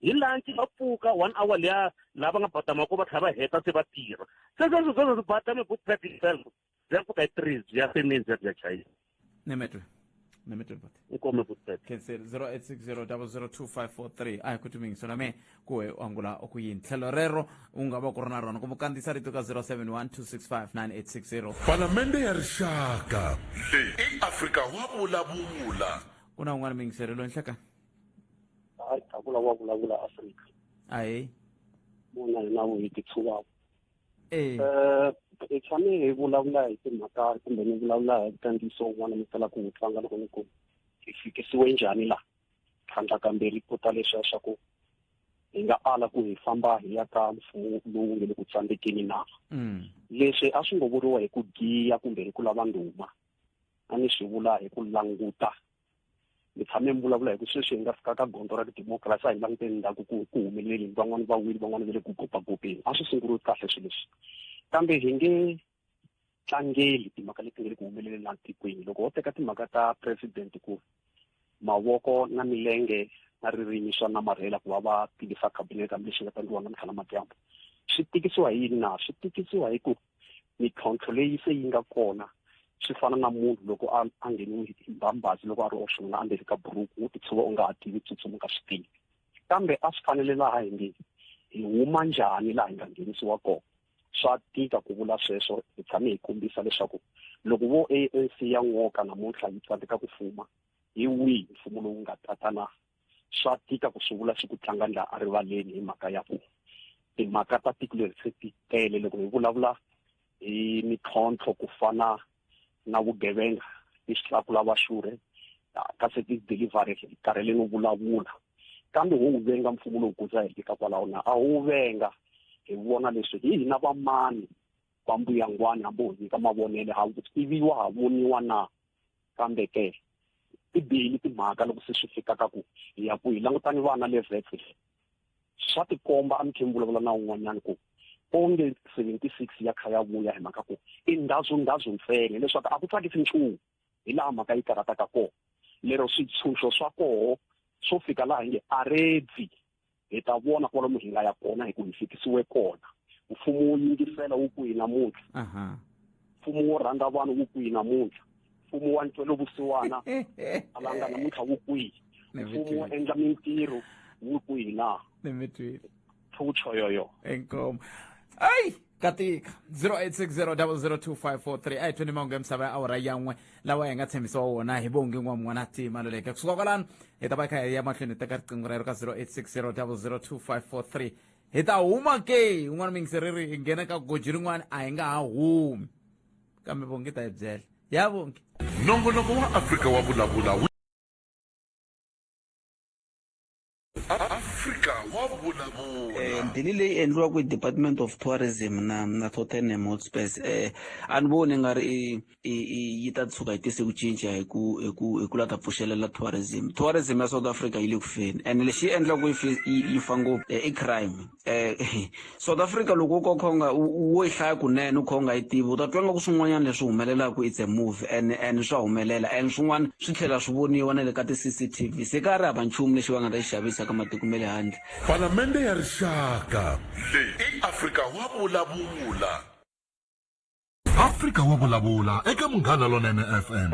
hi lanchi va pfuka 1 hour liya lava nga batama ku va tlhela va heta se va tirha sweswo swi batame buthet itself bya pfuka hi 3 bya semini bya chayina nemetwe but ukome buthet cancel 0860002543 a hi ku tumingisona me kuwe angula okuyini tlhelo rero u nga va ku ri na rona kumbe kandziyisa rito ka 0712659860 palamende ya rixaka leyi i Afrika wa vulavula ku na un'wana mingiseri loyi nhleka hayi ta vulavula Afrika ayi mona hi nawu hi titshuvaka hi tshame hi vulavula hi timhaka kumbe ni vulavula hi kandziyiso wun'wana mi tala ku wu tlanga loko ni ku hi fikisiwe njhani laha tlhandla kambirhi kota leswiya swa ku hi nga ala ku hi famba hi ya ka mfumo lowu nge le ku tsandzekeni na leswi a swi ngo vuriwa hi ku giya kumbe hi ku lava ndhuma a ni swi vula hi ku languta ni tshame mi vulavula hi ku sweswi hi nga fika ka gondzo ra tidemokirasi a hi languteni ndzhaku ku humeleleni van'wani va wile van'wani va le ku gopagopeni a swi sunguriwe kahle swilo leswi kambe hi nge tlangeli timhaka leti nga le ku humeleleni laha tikweni loko ho teka timhaka ta president ku mavoko na milenge na ririmi swa namarhela ku va va tivisa cabinet kambe lexi nga ta endliwa namuntlha namadyambu swi tikisiwa hi yini na swi tikisiwa hi ku mintlhontlho leyi se yi nga kona swi fana na munhu loko a ngheniwe hi mbambazi loko a ri oxungula endzeni ka buruku wu titshuva u nga ha tivi tsutsuma ka swi tivi kambe a swi fanele laha hi nge hi huma njhani laha hi nga nghenisiwa kona swa tika ku vula sweswo hi tshame hi kombisa leswaku loko vo ANC ya n'woka namuntlha yi tsandzeka ku fuma hi wihi mfumo lowu nga tata na swa tika ku swi vula swi ku tlanga laha a rivaleni hi mhaka ya ku timhaka ta tiko leri se ti tele loko hi vulavula hi mintlhontlho ku fana na vugevenga hi xitlakula vaxurhe kasi ti-delivery hi karhele no vulavula kambe wo wu venga mfumo lowu kudza hi tika kwalaho na a wu venga hi vona leswi hi hina vamani va mbuyangwani hambi ho nyika mavonelo ha tiviwa ha voniwa na kambe ke ti bihile timhaka loko se swi fikaka ku hi ya ku hi langutani vana le Wits swa tikomba a mi khe mi vulavula na un'wanyana ku onge 76 ya kha ya vuya hi mhaka ku i ndhazu ntsena leswaku a ku tsakisi nchumu hi laha mhaka yi karataka kona lero switshunxo swa koho swo fika laha hi nge a redzi hi ta vona kwalomu hi nga ya kona hi ku hi fikisiwe kona mfumo wo yingisela wu kwihi namuntlha mfumo wo rhandza vanhu wu kwihi namuntlha mfumo wa ntwelo vusiwana Khalanga namuntlha wu kwihi mfumo wo endla mintirho wu kwihi na thutsho yoyo enkomo ay katika 0860002543 ayi 20 mangu emsava ya awara yan'we lawa hi nga tshembisiwa wona hi vongi n'wana tima loleke kusuka kwalano hi ta va kha hi ya mahlweni teka riqingho rero ka 0860002543 hi ta huma ke un'wana mingiseriri hi nghena ka goji rin'wana a hi nga ha humi kambe vongi ta hi byela ya vongi nongonoko wa Afrika wa vulavula Afrika wa wa vulavula ndili leyi endliwa ku Department of Tourism na Thornton and Hotspurs a ni voni nga ri yi ta tshuka yi tise ku cinca hi ku lata pfuxelela tourism ya South Africa yi le ku feni and lexi endla ku yi fa ngopfu i crime South Africa loko u khonga wo yi hlaya kunene u khonga yi tivi u ta twa nga ku swin'wanyana leswi humelelaka it's a movie and swa humelela and swin'wana swi tlhela swi voniwa na le ka ti-CCTV se ka ri hava nchumu lexi va nga ta xi xavisa ka matiko ma le handle palamende ya rixaka leyi i Afrika wa vulavula Afrika wa vulavula eka Munghana Lonene FM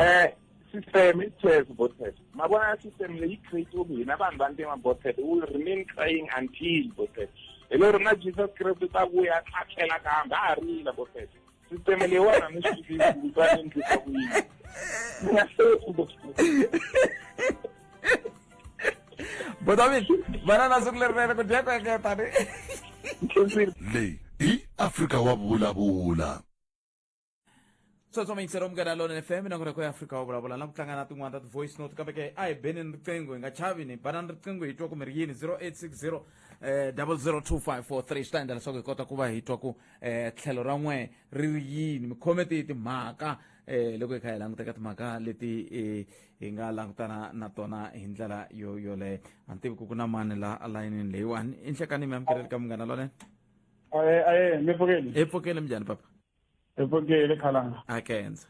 system is clear bothead mabona system leyi create ubina vanhu va ntima bothead will remain crying until bothead elo rona Jesus Christ ta vuya tlhela kambe a rila bothead system leyi wana ni swi ka ndlisa ku yi but I mean banana suklerere ku dya ka tani leyi i Afrika wa vulavula so yingiseri Munghana Lonene FM na ngora ku Afrika wa vulavula na ku tlangana tin'wana ta voice note kambe ke a hi beni riqingho hi nga chavi ni banana riqingho hi twa ku mi ri yini 0860 002543 swi ta endla leswaku hi kota ku va hi twa ku tlhelo ra n'we ri ri yini mi khometi timhaka loko hi kha hi languteka timhaka leti hi nga langutana na tona hi ndlela yoleyo a ni tivi ku na mani la alayinini leyiwani i nhlekani mi amukele ka Munghana Lonene mi pfukeli hi pfukele minjhani papa hi pfukeli Khalanga a kenza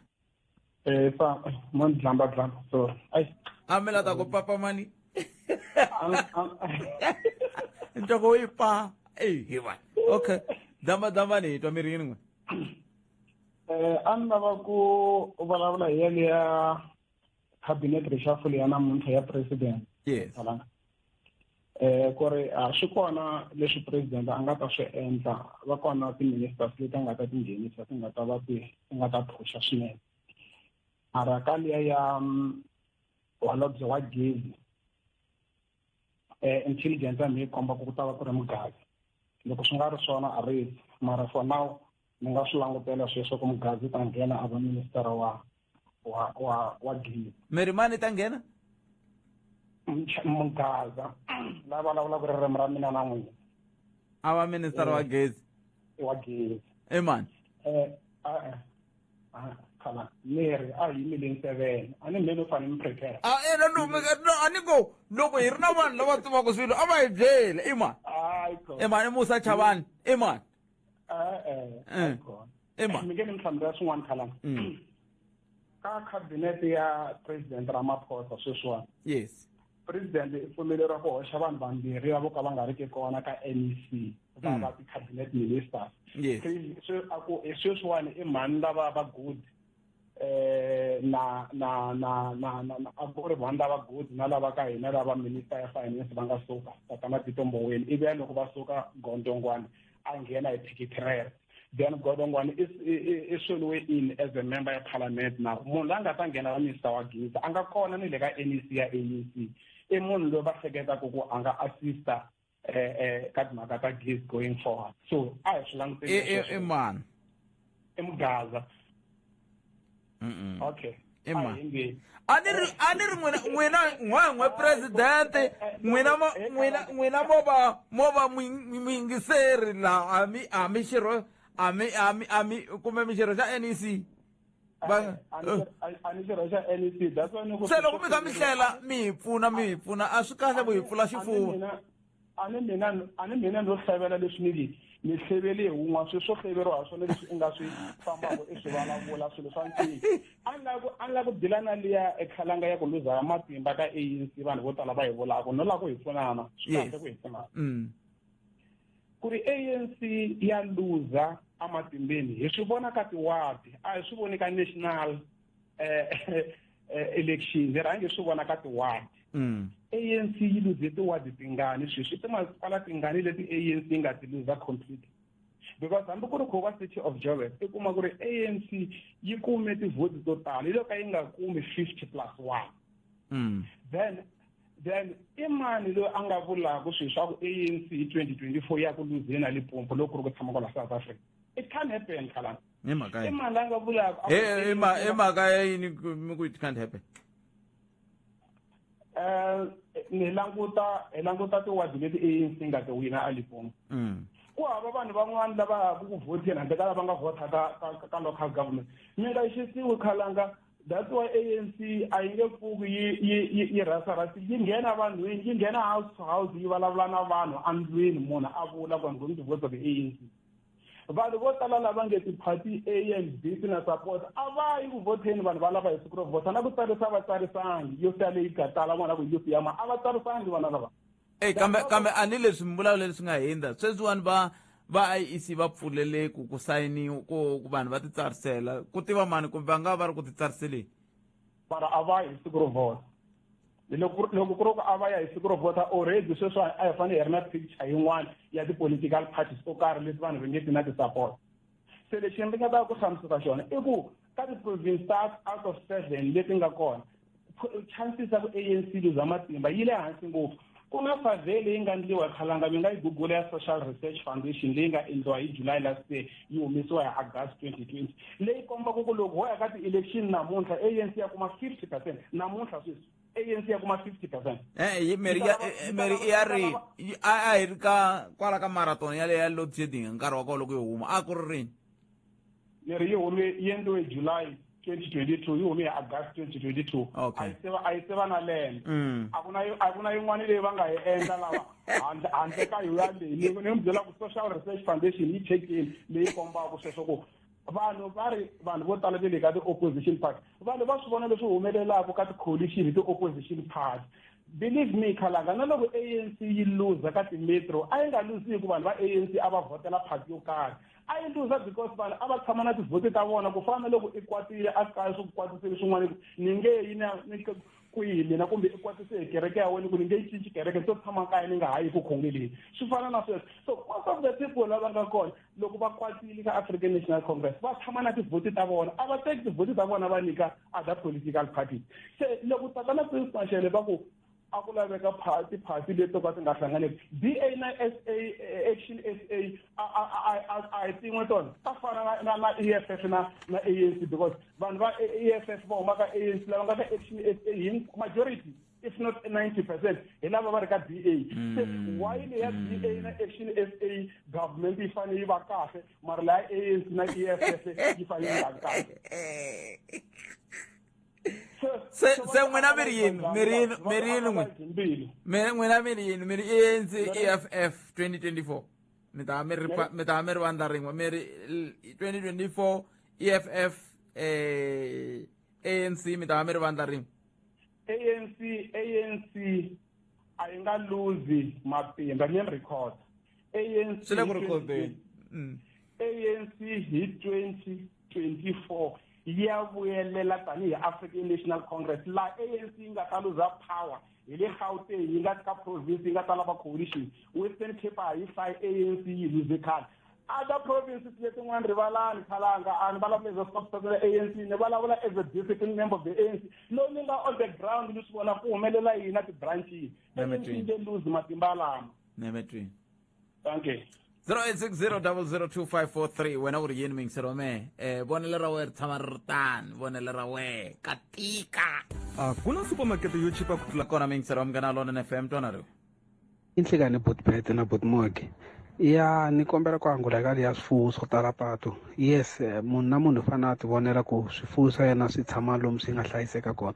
sa mon dlamba so ai a mi lata ku papa mani ntoko yi pa hi va okay dama ni twa mi ri yini n'we a ni lava ku vulavula hi yale ya cabinet reshuffle ya namuntlha ya president yes Khalanga ku ri swi kona leswi president a nga ta swi endla va kona ti-ministers leti a nga ta tinghenisa ti nga ta va ti nga ta phusha swinene mara ka liya ya holobye wa gezi intelligence mi komba ku ta va ku ri mugazi loko swi nga ri swona a ri mara for now ni nga swi langutela sweswo ku mugazi ta nghena a va minister wa gezi mi ri mani ta nghena mugaza la vulavula ku ririmi ra mina na n'wina a va minister wa gezi mani khala miri a hi mileng 7 a ni mele u fane mi prepare a ni ko loko hi ri na vanhu lava tivaka swilo a va hi byele i mani Musa Chavani i mani mi nge ni hlamula swin'wana Khalanga ka cabinet ya president Ramaphosa sweswiwani yes president i pfumeleriwa ku hoxa vanhu vambirhi vo ka va nga ri ki kona ka NEC va va ti-cabinet ministers sweswiwani i mhani lava va good na a ku ri vanhu lava good na lava ka hina lava minister ya finance va nga suka tatana Tito Mboweni ivi ya loko va suka Godongwana a nghena hi thikithi rero then Godongwana is swiwe in as a member of parliament now munhu la nga ta nghena va minister wa gezi a nga kona ni le ka NEC ya ANC i munhu loyi va hleketaka ku a nga assista ka timhaka ta gezi going forward so a hi swi languteli mani i mugaza okay a ni ri n'wina n'we presidente n'wina mo va muyingiseri la ami xirho ami kumbe mi xirho xa NEC ani xirho xa NEC that's why se loko mi kha mi hlela mi hi pfuna a swi kahle ku hi pfula xifuva ani mina no hlevela leswi ni hlevele hi wun'wana swilo swo hleveriwa hi swona leswi i nga swi fambaka i swi vulavula swilo swa ntima a ni la ku dilana liya Khalanga ya ku luza matimba ka ANC vanhu vo tala va hi vulaka no la ku hi pfunana swi kahle ku hi pfunana ku ri ANC ya luza amatimbeni hi swi vona ka tiwadi a hi swi voni ka national elections hi rhangi swi vona ka tiwadi ANC yi luze tiwadi tingani sweswi ti masipala tingani leti ANC nga ti luza completely because hambi ku ri Kruger City of Joburg i kuma ku ri ANC yi kume tivhoti to tala yi loko yi nga kumi 50+1 then i mani loyi a nga vulaka swilo swa ku ANC 2024 ya ku luzeni a Limpopo loko ku ri ku tshama kwala South Africa it can't happen Khalanga i mani la nga vulaka mhaka ya yini ku it can't happen ni languta tiwadi leti ANC nga ti wina alipomo ku hava vanhu van'wana lava ku vhoteni handle ka lava nga vhota ka local government mi nga xisiwi Khalanga. That's why ANC a yi nge pfuki yi rasa yi nghena vanhwini yi nghena house to house yi vulavula na vanhu andlwini munhu a vula ku I'm going to vote for the ANC. Vanhu vo tala lava nge ti-party A and B ti na support a va yi ku voteni vanhu va lava hi siku ro vhota na ku tsarisa va tsarisangi yo siya leyi nga tala vona ku yosi yama a va tsarisangi vana lava. kambe ani leswi mivulavula leswi nga hundza sweswiwani va IEC va pfulele ku sayiniwa ku vanhu va titsarisela ku tiva mani kumbe va nga va ri ku titsariseleni mara a va hi siku ro vhota loko ku ri ku a va ya hi siku ro vhota already sweswi a hi fanele hi ri na picture yin'wana ya ti-political parties to karhi leti vanhu va nge ti na ti-support se lexi ndzi nga ta ku hlamusela xona i ku ka ti-province out of 7 leti nga kona chances ya ku ANC luza matimba yi le hansi ngopfu. Ku na survey leyi nga endliwa hi Khalanga mi nga yi Google ya Social Research Foundation leyi nga endliwa hi July last year yi humesiwa hi August 2020 leyi kombaka ku loko ho ya ka ti-election namuntlha ANC ya kuma 50% namuntlha sweswi ANC ya kuma 50%. Meri ya ri a hi ri ka kwala ka marathon ya leya load shedding nkarhi wa kona loko yi huma a ku ri rini? Meri yi endliwe July 2022 yi hume hi August 2022 a yi se va na lembe a ku na yin'wana leyi va nga yi endla lava handle ka yo yaleyi ni mi byela ku Social Research Foundation yi chekini leyi kombaka sweswo ku vanhu vo tala le ka ti-opposition party vanhu va swi vona leswi humelelaka ka ti-coalition hi ti-opposition party. Believe me Khalanga na loko ANC yi luza ka ti-metro a yi nga luzi hi ku vanhu va ANC a va vhotela party yo karhi a yi luza because vanhu a va tshama na tivhoti ta vona ku fana loko i kwatile a kaya swi ku kwatisile swin'wana ni nge yi ni kwihi mina kumbe i kwatise hi kereke ya wena ku ni nge yi cinci kereke to tshama kaya ni nga hayi ku khongeleni swi fana na sweswo. So most of the people lava nga kona loko va kwatile ka African National Congress va tshama na tivhoti ta vona a va teki tivhoti ta vona va nyika other political parties. Se loko tatana Prince Mashele va ku a ku laveka party leto ka ti nga hlanganeki DA na SA Action SA a hi tin'we tona ta fana na EFF na ANC because vanhu va EFF va huma ka ANC lava nga ka Action SA hi majority if not 90% hi lava va ri ka DA. Se why leya DA na Action SA government yi fanele yi va kahle mara leya ANC na EFF yi fanele yi va kahle. Se n'wina mi ri yini n'wina mi ri yini mi ri ANC-EFF 2024 mi ta mi ri vandla rin'we mi ri 2024 EFF ANC mi ta mi ri vandla rin'we. ANC a yi nga luzi matimba ni record ANC swi le ku recordeni ANC hi 2024 ya vuyelela tanihi African National Congress la ANC yi nga ta luza power hi le Gauteng yi nga ka province yi nga ta lava coalition Western Cape yi hlayi ANC yi luze khale other provinces letin'wana rivalani Khalanga a ni vulavula as a ANC ni vulavula as a district member of the ANC lowu ni nga on the ground ni swi vona ku humelela yini na ti-branches ANC nge lose matimba lama. Thank you. 0860002543 wena u ri yini mingisero me vonelo ra we ri tshama ri ri tani vonelo ra we katika a ku na supermarket yo chipa ku tlula kona mingisero wa mugana lona FM twana riwe inhlekane botbete na botmoke ya ni kombela ku angula ka ya swifuwo swo tala pato yes munhu na munhu fana a ti vonela ku swifuwo swa yena swi tshama lomu swi nga hlayiseka kona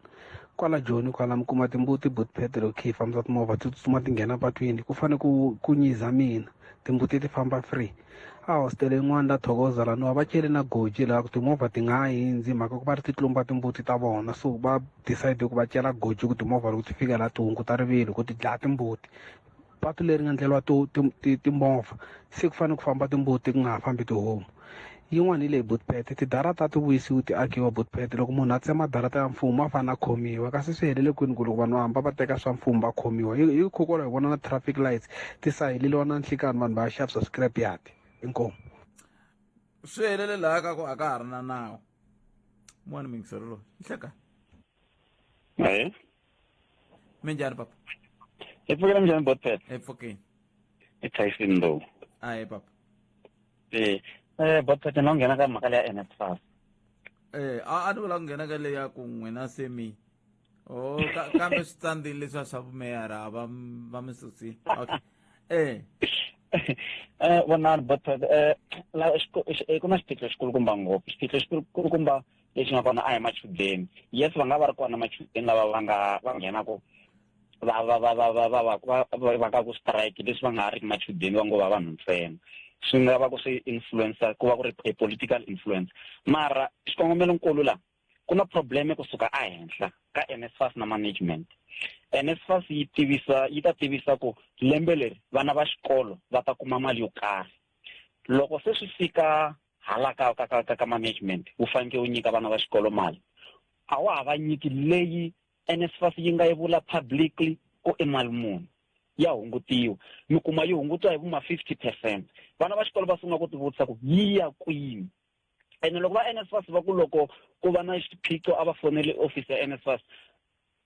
kwala joni kwala mi kuma timbuti botbete ro khi famba timovha ti tsutsuma ti nghena patwini ku fane ku nyiza mina timbuti ti famba free a hostele yin'wana la thokoza lani wa va cele na goji laha ku timovha ti nga hindzi mhaka ku va ri ti tlumba timbuti ta vona so va decide ku va cela goji ku timovha loko ti fika laha ti hunguta rivilo ku ti dlaya timbuti patu leri nga ndleliwa timovha se ku fanele ku famba timbuti ku nga ha fambi tihomu yin'wana hi leyi botpet tidarata ti vuyisiwi ti akiwa botpet loko munhu a tsema darata ya mfumo a fanele a khomiwa kasi swi helele kwini ku loko vanhu va hamba va teka swa mfumo va khomiwa hikokwalaho hi vona na traffic lights ti sayileliwa na nhlikani vanhu va ya xavisa scrap yard inkomo swi helele laha ka ku a ka ha ri na nawu mona mingisero lowu nhleka minjhani papa hi pfukile minjhani botpet hi pfukini i Tyson lowu ayi papa botpet no nghena ka mhaka leya NSFAS a ni vula ku nghena ka leya ku n'wina se mi Oh, kambe switandini leswi swa vumeyara va mi susile. Okay. Vonani Botpet, ku na xiphiqo xikulukumba ngopfu. Xiphiqo xikulukumba lexi nga kona a hi machudeni. Yes, va nga va ri kona machudeni lava va nghenaka va ka ku strike leswi va nga ri machudeni va ngo va vanhu ntsena. Swi nga va ku swi influencer ku va ku ri a political influence. Mara xikongomelo la ku na probleme kusuka ehenhla ka NSFAS na management. NSFAS yi ta tivisa ku lembe leri vana va xikolo va ta kuma mali yo karhi. Loko se swi fika hala ka management wu faneke wu nyika vana va xikolo mali, a wa ha va nyiki leyi NSFAS yi nga yi vula publicly ku i mali muni ya hungutiwa. Mi kuma yi hungutiwa hi vuma 50%. Vana va xikolo va sungula ku tivutisa ku yi ya kwini. Ene loko va NSFAS va ku loko ku va na xiphiqo a va fonele office ya NSFAS,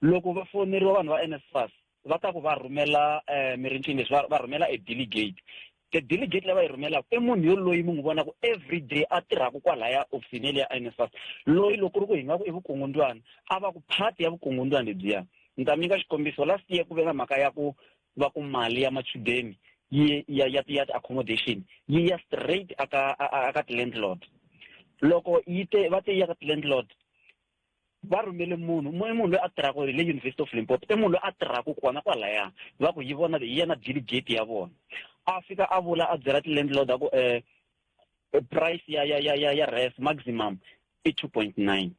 loko va foneriwa vanhu va NSFAS va ta ku va rhumela mirincini leswi va rhumela a delegate. The delegate lava yi rhumelaka i munhu yoloyi mi n'wi vonaka every day a tirhaka kwalaya ofisini ya NSFAS, loyi loko ri ku hi nga ku i vukungundwana a va ku phati ya vukungundwana lebyiya. Ni ta nyika xikombiso, last year ku ve na mhaka ya ku va ku mali ya machudeni ya accommodation yi ya straight aka landlord. Loko va te ya ka landlord va rhumele munhu loyi a tirhaka le University of Limpopo, i munhu loyi a tirhaka kona kwalaya va ku yi vona hi yena delegate ya vona. A fika a vula a byela landlord ku price ya res maximum i 2.9.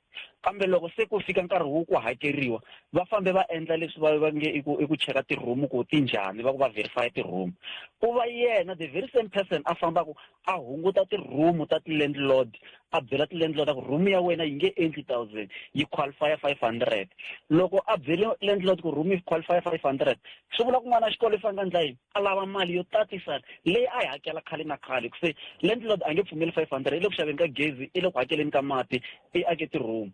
Kambe loko se ku fika nkarhi wo ku hakeriwa va fambe va endla leswi va nge i ku cheka ti-room ku ti njhani, va ku va verify ti-room. Ku va yena the very same person a fambaka a hunguta ti-room ta ti-landlord, a byela ti-landlord ku room ya wena yi nge 80,000 yi qualify 500. Loko a byele landlord ku room yi qualify 500, swi vula ku n'wana xikolo i fanele ndla yini a lava mali yo tatisa leyi a yi hakela khale na khale. Ku se landlord a nge pfumeli 500, i le ku xaveni ka gezi, i le ku hakeleni ka mati, i ake ti-room.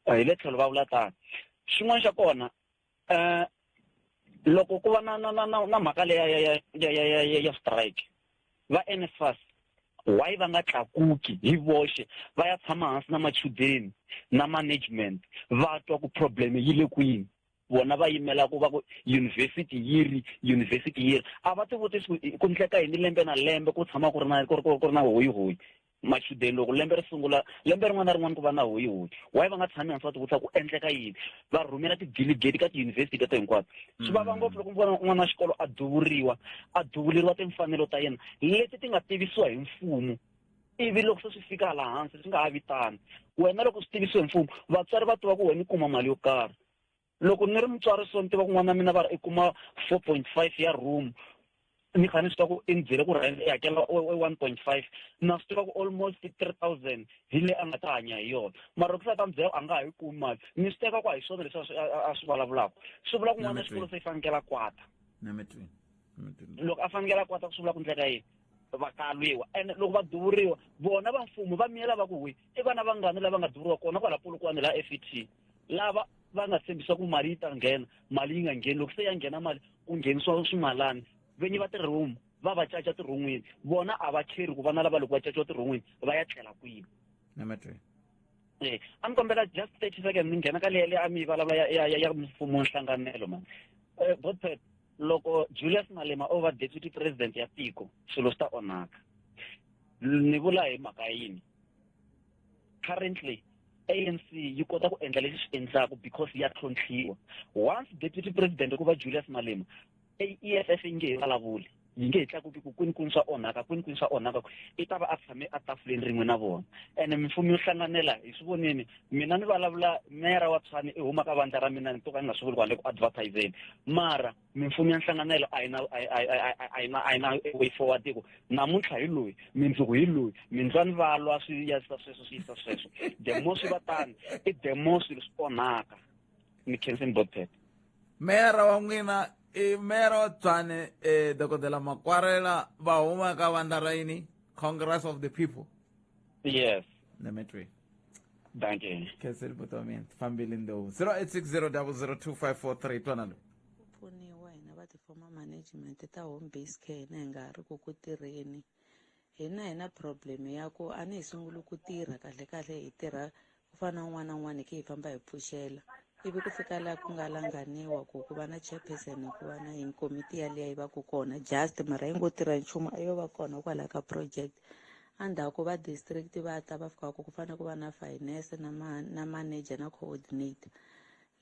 Hi le tlhelo va vula tani. Xin'wana xa kona loko ku va na mhaka leya ya strike, va NSFAS why va nga tlakuki hi voxe va ya tshama hansi na machudeni na management va twa ku problem yi le kwini. Vona va yimela ku va ku university yiri a va ti vutisi ku ndleka yini lembe na lembe ku tshama ku ri na hoyi. Machudeni loko lembe ri sungula, lembe rin'wana na rin'wana ku va na hoyi. Why va nga tshami hansi va ti vutisa ku endleka yini? Va rhumela ti-delegate ka ti-university ta hinkwato. Swi vava ngopfu loko vona n'wana wa xikolo a duvuleriwa timfanelo ta yena leti ti nga tivisiwa hi mfumo, ivi loko se swi fika hala hansi swi nga ha vitani. Wena loko swi tivisiwa hi mfumo, vatswari va tiva ku wena i kuma mali yo karhi. Loko ni ri mutswari so ni tiva ku n'wana wa mina va ri i kuma 4.5 ya room, ni kha ni swi tiva ku i ni byele ku rent i hakela 1.5, na swi tiva ku almost 3,000 hi leyi a nga ta hanya hi yona. Mara loko se ta mi byela a nga ha yi kumi mali, ni swi teka ku hi swona leswi a swi vulavulaka. Swi vula ku n'wana wa xikolo se i fanekela kwata. Loko a fanekela kwata swi vula ku ndleka yini? Va kalwiwa. And loko va duvuriwa vona va mfumo va miyela va ku hwi i vana vangani lava nga duvuriwa kona kwala Polokwane la FET, lava va nga tshembisa ku mali yi ta nghena, mali yi nga ngheni. Loko se ya nghena mali ku nghenisiwa swimalani, venyi va ti-room va va caca tirhon'wini, vona a va cheri ku vana lava loko va caciwa tirhon'wini va ya tlela kwini. A ni kombela just 30 seconds ni nghena ka leyi a mi vulavula ya mfumo nhlanganelo man. Botpet, loko Julius Malema over deputy president ya tiko swilo swi ta onhaka. Ni vula hi mhaka yini? Currently ANC yi kota ku endla leswi swi endlaka because ya tlhontlhiwa. Once deputy president ku va Julius Malema, EFF yi nge he vulavuli, yi nge he tlakuki ku kwini swa onhaka, i ta va a tshame atafuleni rin'we na vona. Ene mimfumo yo hlanganela hi swi voneni, mina ni vulavula mera wa Tshwane i huma ka vandla ra mina ni to ka ni nga swi vuli kwale ku advertiseni. Mara mimfumo ya nhlanganelo a yi na way forward ku namuntlha hi loyi, mindzuku hi loyi, mindzwani va lwa swi yisa sweswo. Demo swi va tani i demo swilo swi onhaka. Ni Kenson Botpet. Mera wa n'wina i mera wa Tshwane Dokodela Makwarela va huma ka vandla ra yini? Congress of the People. Yes. Nemetwe. Thank you. Kensel Botomin, family ndo 0860002543 twanalo. Pfuniwa hina va ti-former management ta home based care na hi nga ri ku tirheni. Hina problem ya ku ani hi sungula ku tirha kahle hi tirha ku fana na n'wana hi ke hi famba hi pfuxela. ivi ku fika laha ku nga langaniwa ku va na chairperson ku va na yini komiti yaliya yi va ku kona just mara yi ngo tirha nchumu a yo va kona kwalaha ka project endzhaku va district va ta va fika ku fanele ku va na finance na manager na coordinator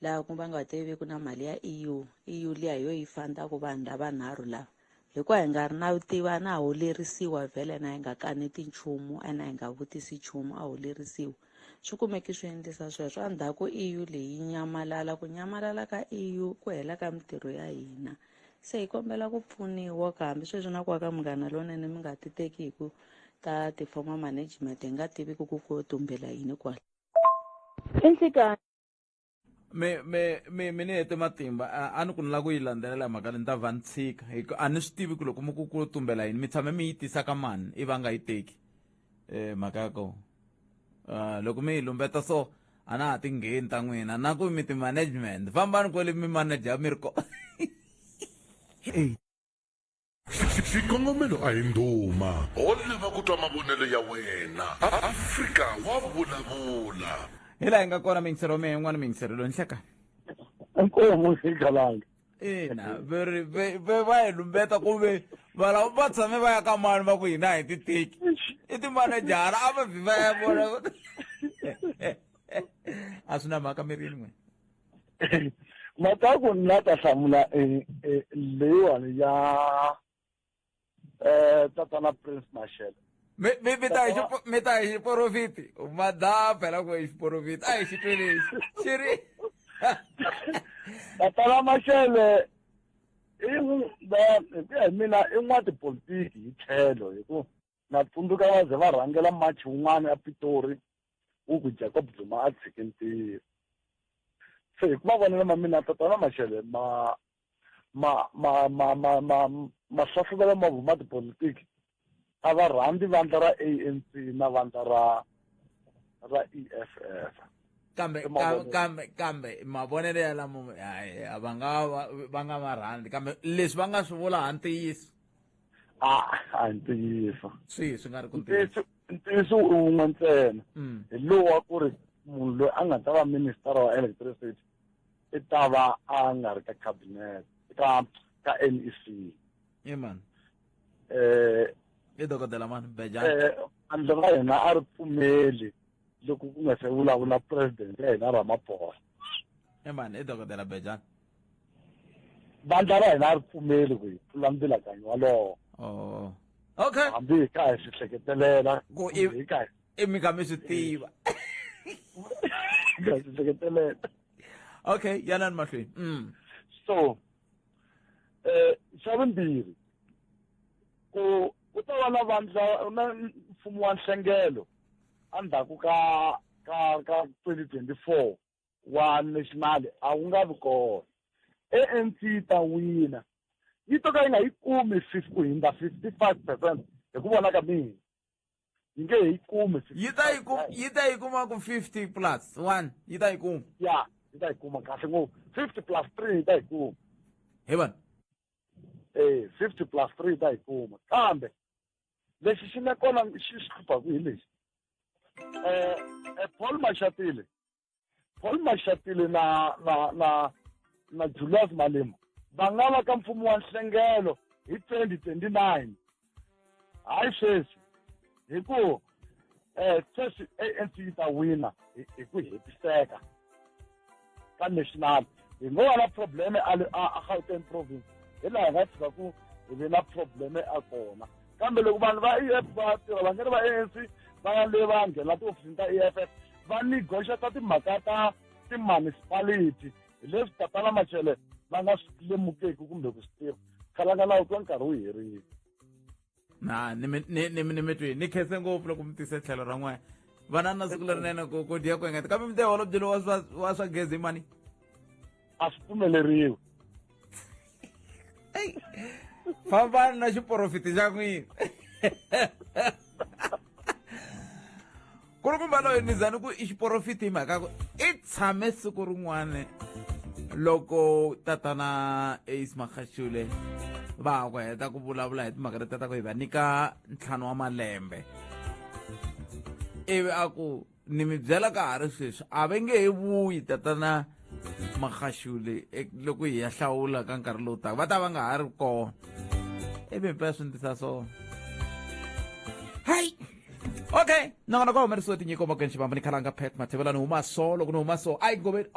laha ku va nga tiviku na mali ya eu liya hi yo yi fandaku vanhu lavanharhu lava hikuva hi nga ri na tiva na holerisiwa vhele na hi nga kaneti nchumu na hi nga vutisi nchumu a holerisiwa swi kumeki swi endlisa sweswo endzhaku eu leyi nyamalala ku nyamalala ka eu ku hela ka mitirho ya hina se hi kombela ku pfuniwa kambe sweswi na ku aka munghana lonene mi nga ti tekiku ta ti-former management hi nga tiviki ku tumbela yini kwala enhlekani me ni hete matimba a ni ku ni la ku yi landzelela mhaka ni ta va ni tshika a ni swi tivi ku loko mi ku tumbela yini mi tshame mi yi tisa ka mani i va nga yi teki mhaka ya kona loko mi yi lumbeta so a na ha ti ngheni ta n'wina na ku mi ti-management fambani kwele mi manager mi ri ko xikongomelo a hi ndhuma ho lava ku twa mavonelo ya wena. Afrika wa vulavula. hi laha hi nga kona mingisero mehe n'wana mingisero lo nhleka Inkomo Khalanga. ina va hi lumbeta kuve valava va tshame va ya ka mani va ku hina hi ti teki i timanejara a va vhi va ya vona a swi na mhaka mirini n'wina Mataku ni la ta hlamula leyiwani ya tatana Prince Mashele. mi ta hi xiporofiti mada phela ku hi xiporofiti a hi xi twi lexi xi ri Tatana Mashele hi mina i n'watipolitiki hi tlhelo hi ku na tsundzuka va ze va rhangela machi wun'wana ya Pitori wu ku Jacob Zuma a tshike ntirho. Se hi ku mavonelo ma mina tatana Mashele mahlohlotelo ma vuma tipolitiki a va rhandzi vandla ra ANC na vandla ra EFF. kambe mavonelo ya lamo va nga va rhandzi kambe leswi va nga swi vula ha ntiyiso a ntiyiso swi nga ri ku ntiyiso un'we ntsena hi lowu wa ku ri munhu loyi a nga ta va minister wa electricity i ta va a nga ri ka cabinet ka NEC man i dokodela mani Bejani handle ka yena a ri pfumeli loko ku nga se vulavula president ya hina Ramaphosa man i dokodela Bejani vandla ra hina a ri pfumeli ku hi tlula mbilakanyo walowo okay hambi hi ka hi swi hleketelela ku i mi kha mi swi tiva ka swi hleketelela okay yanani mahlweni so xa vumbirhi ku ta va na vandla na mfumo wa nhlengelo endzhaku ka 2024 wa national a wu nga vi kona ANC ta wina yi to ka yi nga yi kumi ku hindza 55% hi ku vona ka mina yi nge yi kumi yi ta yi kuma ku 50 plus 1 yi ta yi kuma ya yi ta yi kuma kahle ngopfu 50 plus 3 yi ta yi kuma hi vona 50 plus 3 yi ta yi kuma kambe lexi xi nga kona xi hluphaku hi lexi Paul Mashatile na Julius Malema va nga va ka mfumo wa nhlengelo hi 2029 hayi sweswi hi ku sweswi ANC yi ta wina hi ku hetiseka ka national hi ngo va na probleme a Gauteng province hi laha hi nga tshika ku hi ve na probleme a kona kambe loko vanhu va EFF va tirha va nga ri va ANC va le va nghena tiofisini ta EFF va negotiata timhaka ta ti-municipality hi leswi tatana Mashele va nga swi lemukeki kumbe ku swi tiva Khalanga na twa nkarhi wu herile ni mi twi ni khense ngopfu loko mi tise tlhelo ra n'wina vana na siku lerinene ku dya ku engeta kambe mi te holobye lowu wa swa gezi mani a swi pfumeleriwi fambani na xiporofiti xa n'wina ku ri kumba loyi ni zani ku i xiporofiti hi mhaka ku i tshame siku rin'wana loko tatana Ace Magashule va ku heta ku vulavula hi timhaka leti ta ku hi va nyika 5 wa malembe ivi a ku ni mi byela ka ha ri sweswi a va nge he vuyi tatana Mashele loko hi ya hlawula ka nkarhi lowu taka va ta va nga ha ri kona ivi mpe swi ndisa so hayi okay nangona kwa humerisiwe tinyiko Morgan Shivambu ni Khalanga pet mathevela ni huma so loko ni huma so Ike Ngobeni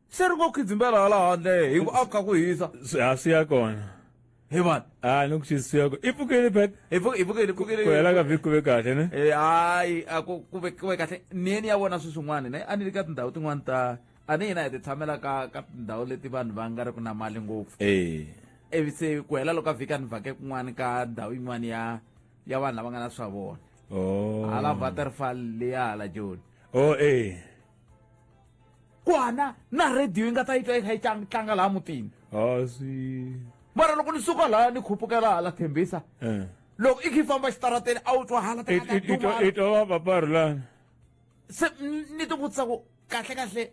se ri ngo khidzimbela hala handle hi ku aka ku hisa siya kona he man ni ku xisiya ko ipfukile pet ipfukile ku hela ka vhiki ku ve kahle ne hayi ku ve kahle ni ya vona swin'wana ne a ni ri ka tindhawu tin'wana ta a ni hina hi ti tshamela ka tindhawu leti vanhu va nga ri ku na mali ngopfu ivi se ku hela loko a vhiki a ni vhake kun'wana ka ndhawu yin'wana ya vanhu lava nga na swa vona hala Waterfall leya hala Joni kwana na radio yi nga ta yitwa yi kha yi tlanga laha mutini mara loko ni suka laha ni khupukela hala Thembisa loko i kha i famba xitarateni a wu twa hala i twa paparu lana se ni ti vutisa ku kahle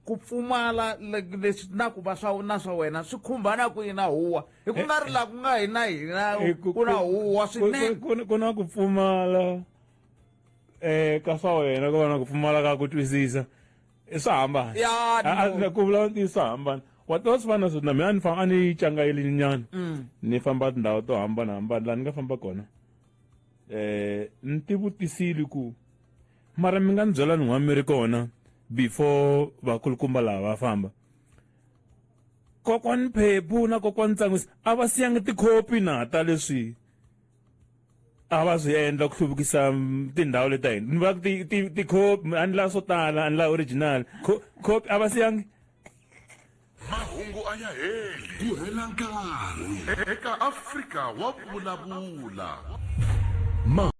ku pfumala leswi na ku va na swa wena swi khumbana kwihi na huwa hi ku nga ri laha ku nga hina ku na huwa swinene ku na ku pfumala ka swa wena ku va na ku pfumala ka ku twisisa swa hambana ku vulavula swa hambana wa tiva swi fana swona mina a ni cangayelini nyana ni famba tindhawu to hambanahambana laha ni nga famba kona ni ti vutisile ku mara mi nga ni byela ni n'wana mi ri kona before vakulukumba lava va famba kokwani Phephu na kokwani Tsangwisi a va siyanga tikhopi na ta leswi a va swi endla ku hluvukisa tindhawu leti ta hina ni va tikhopi a ni la swo tala a ni la original khopi a va siyangi mahungu a ya heli ku hela nkarhi eka Afrika wa vulavula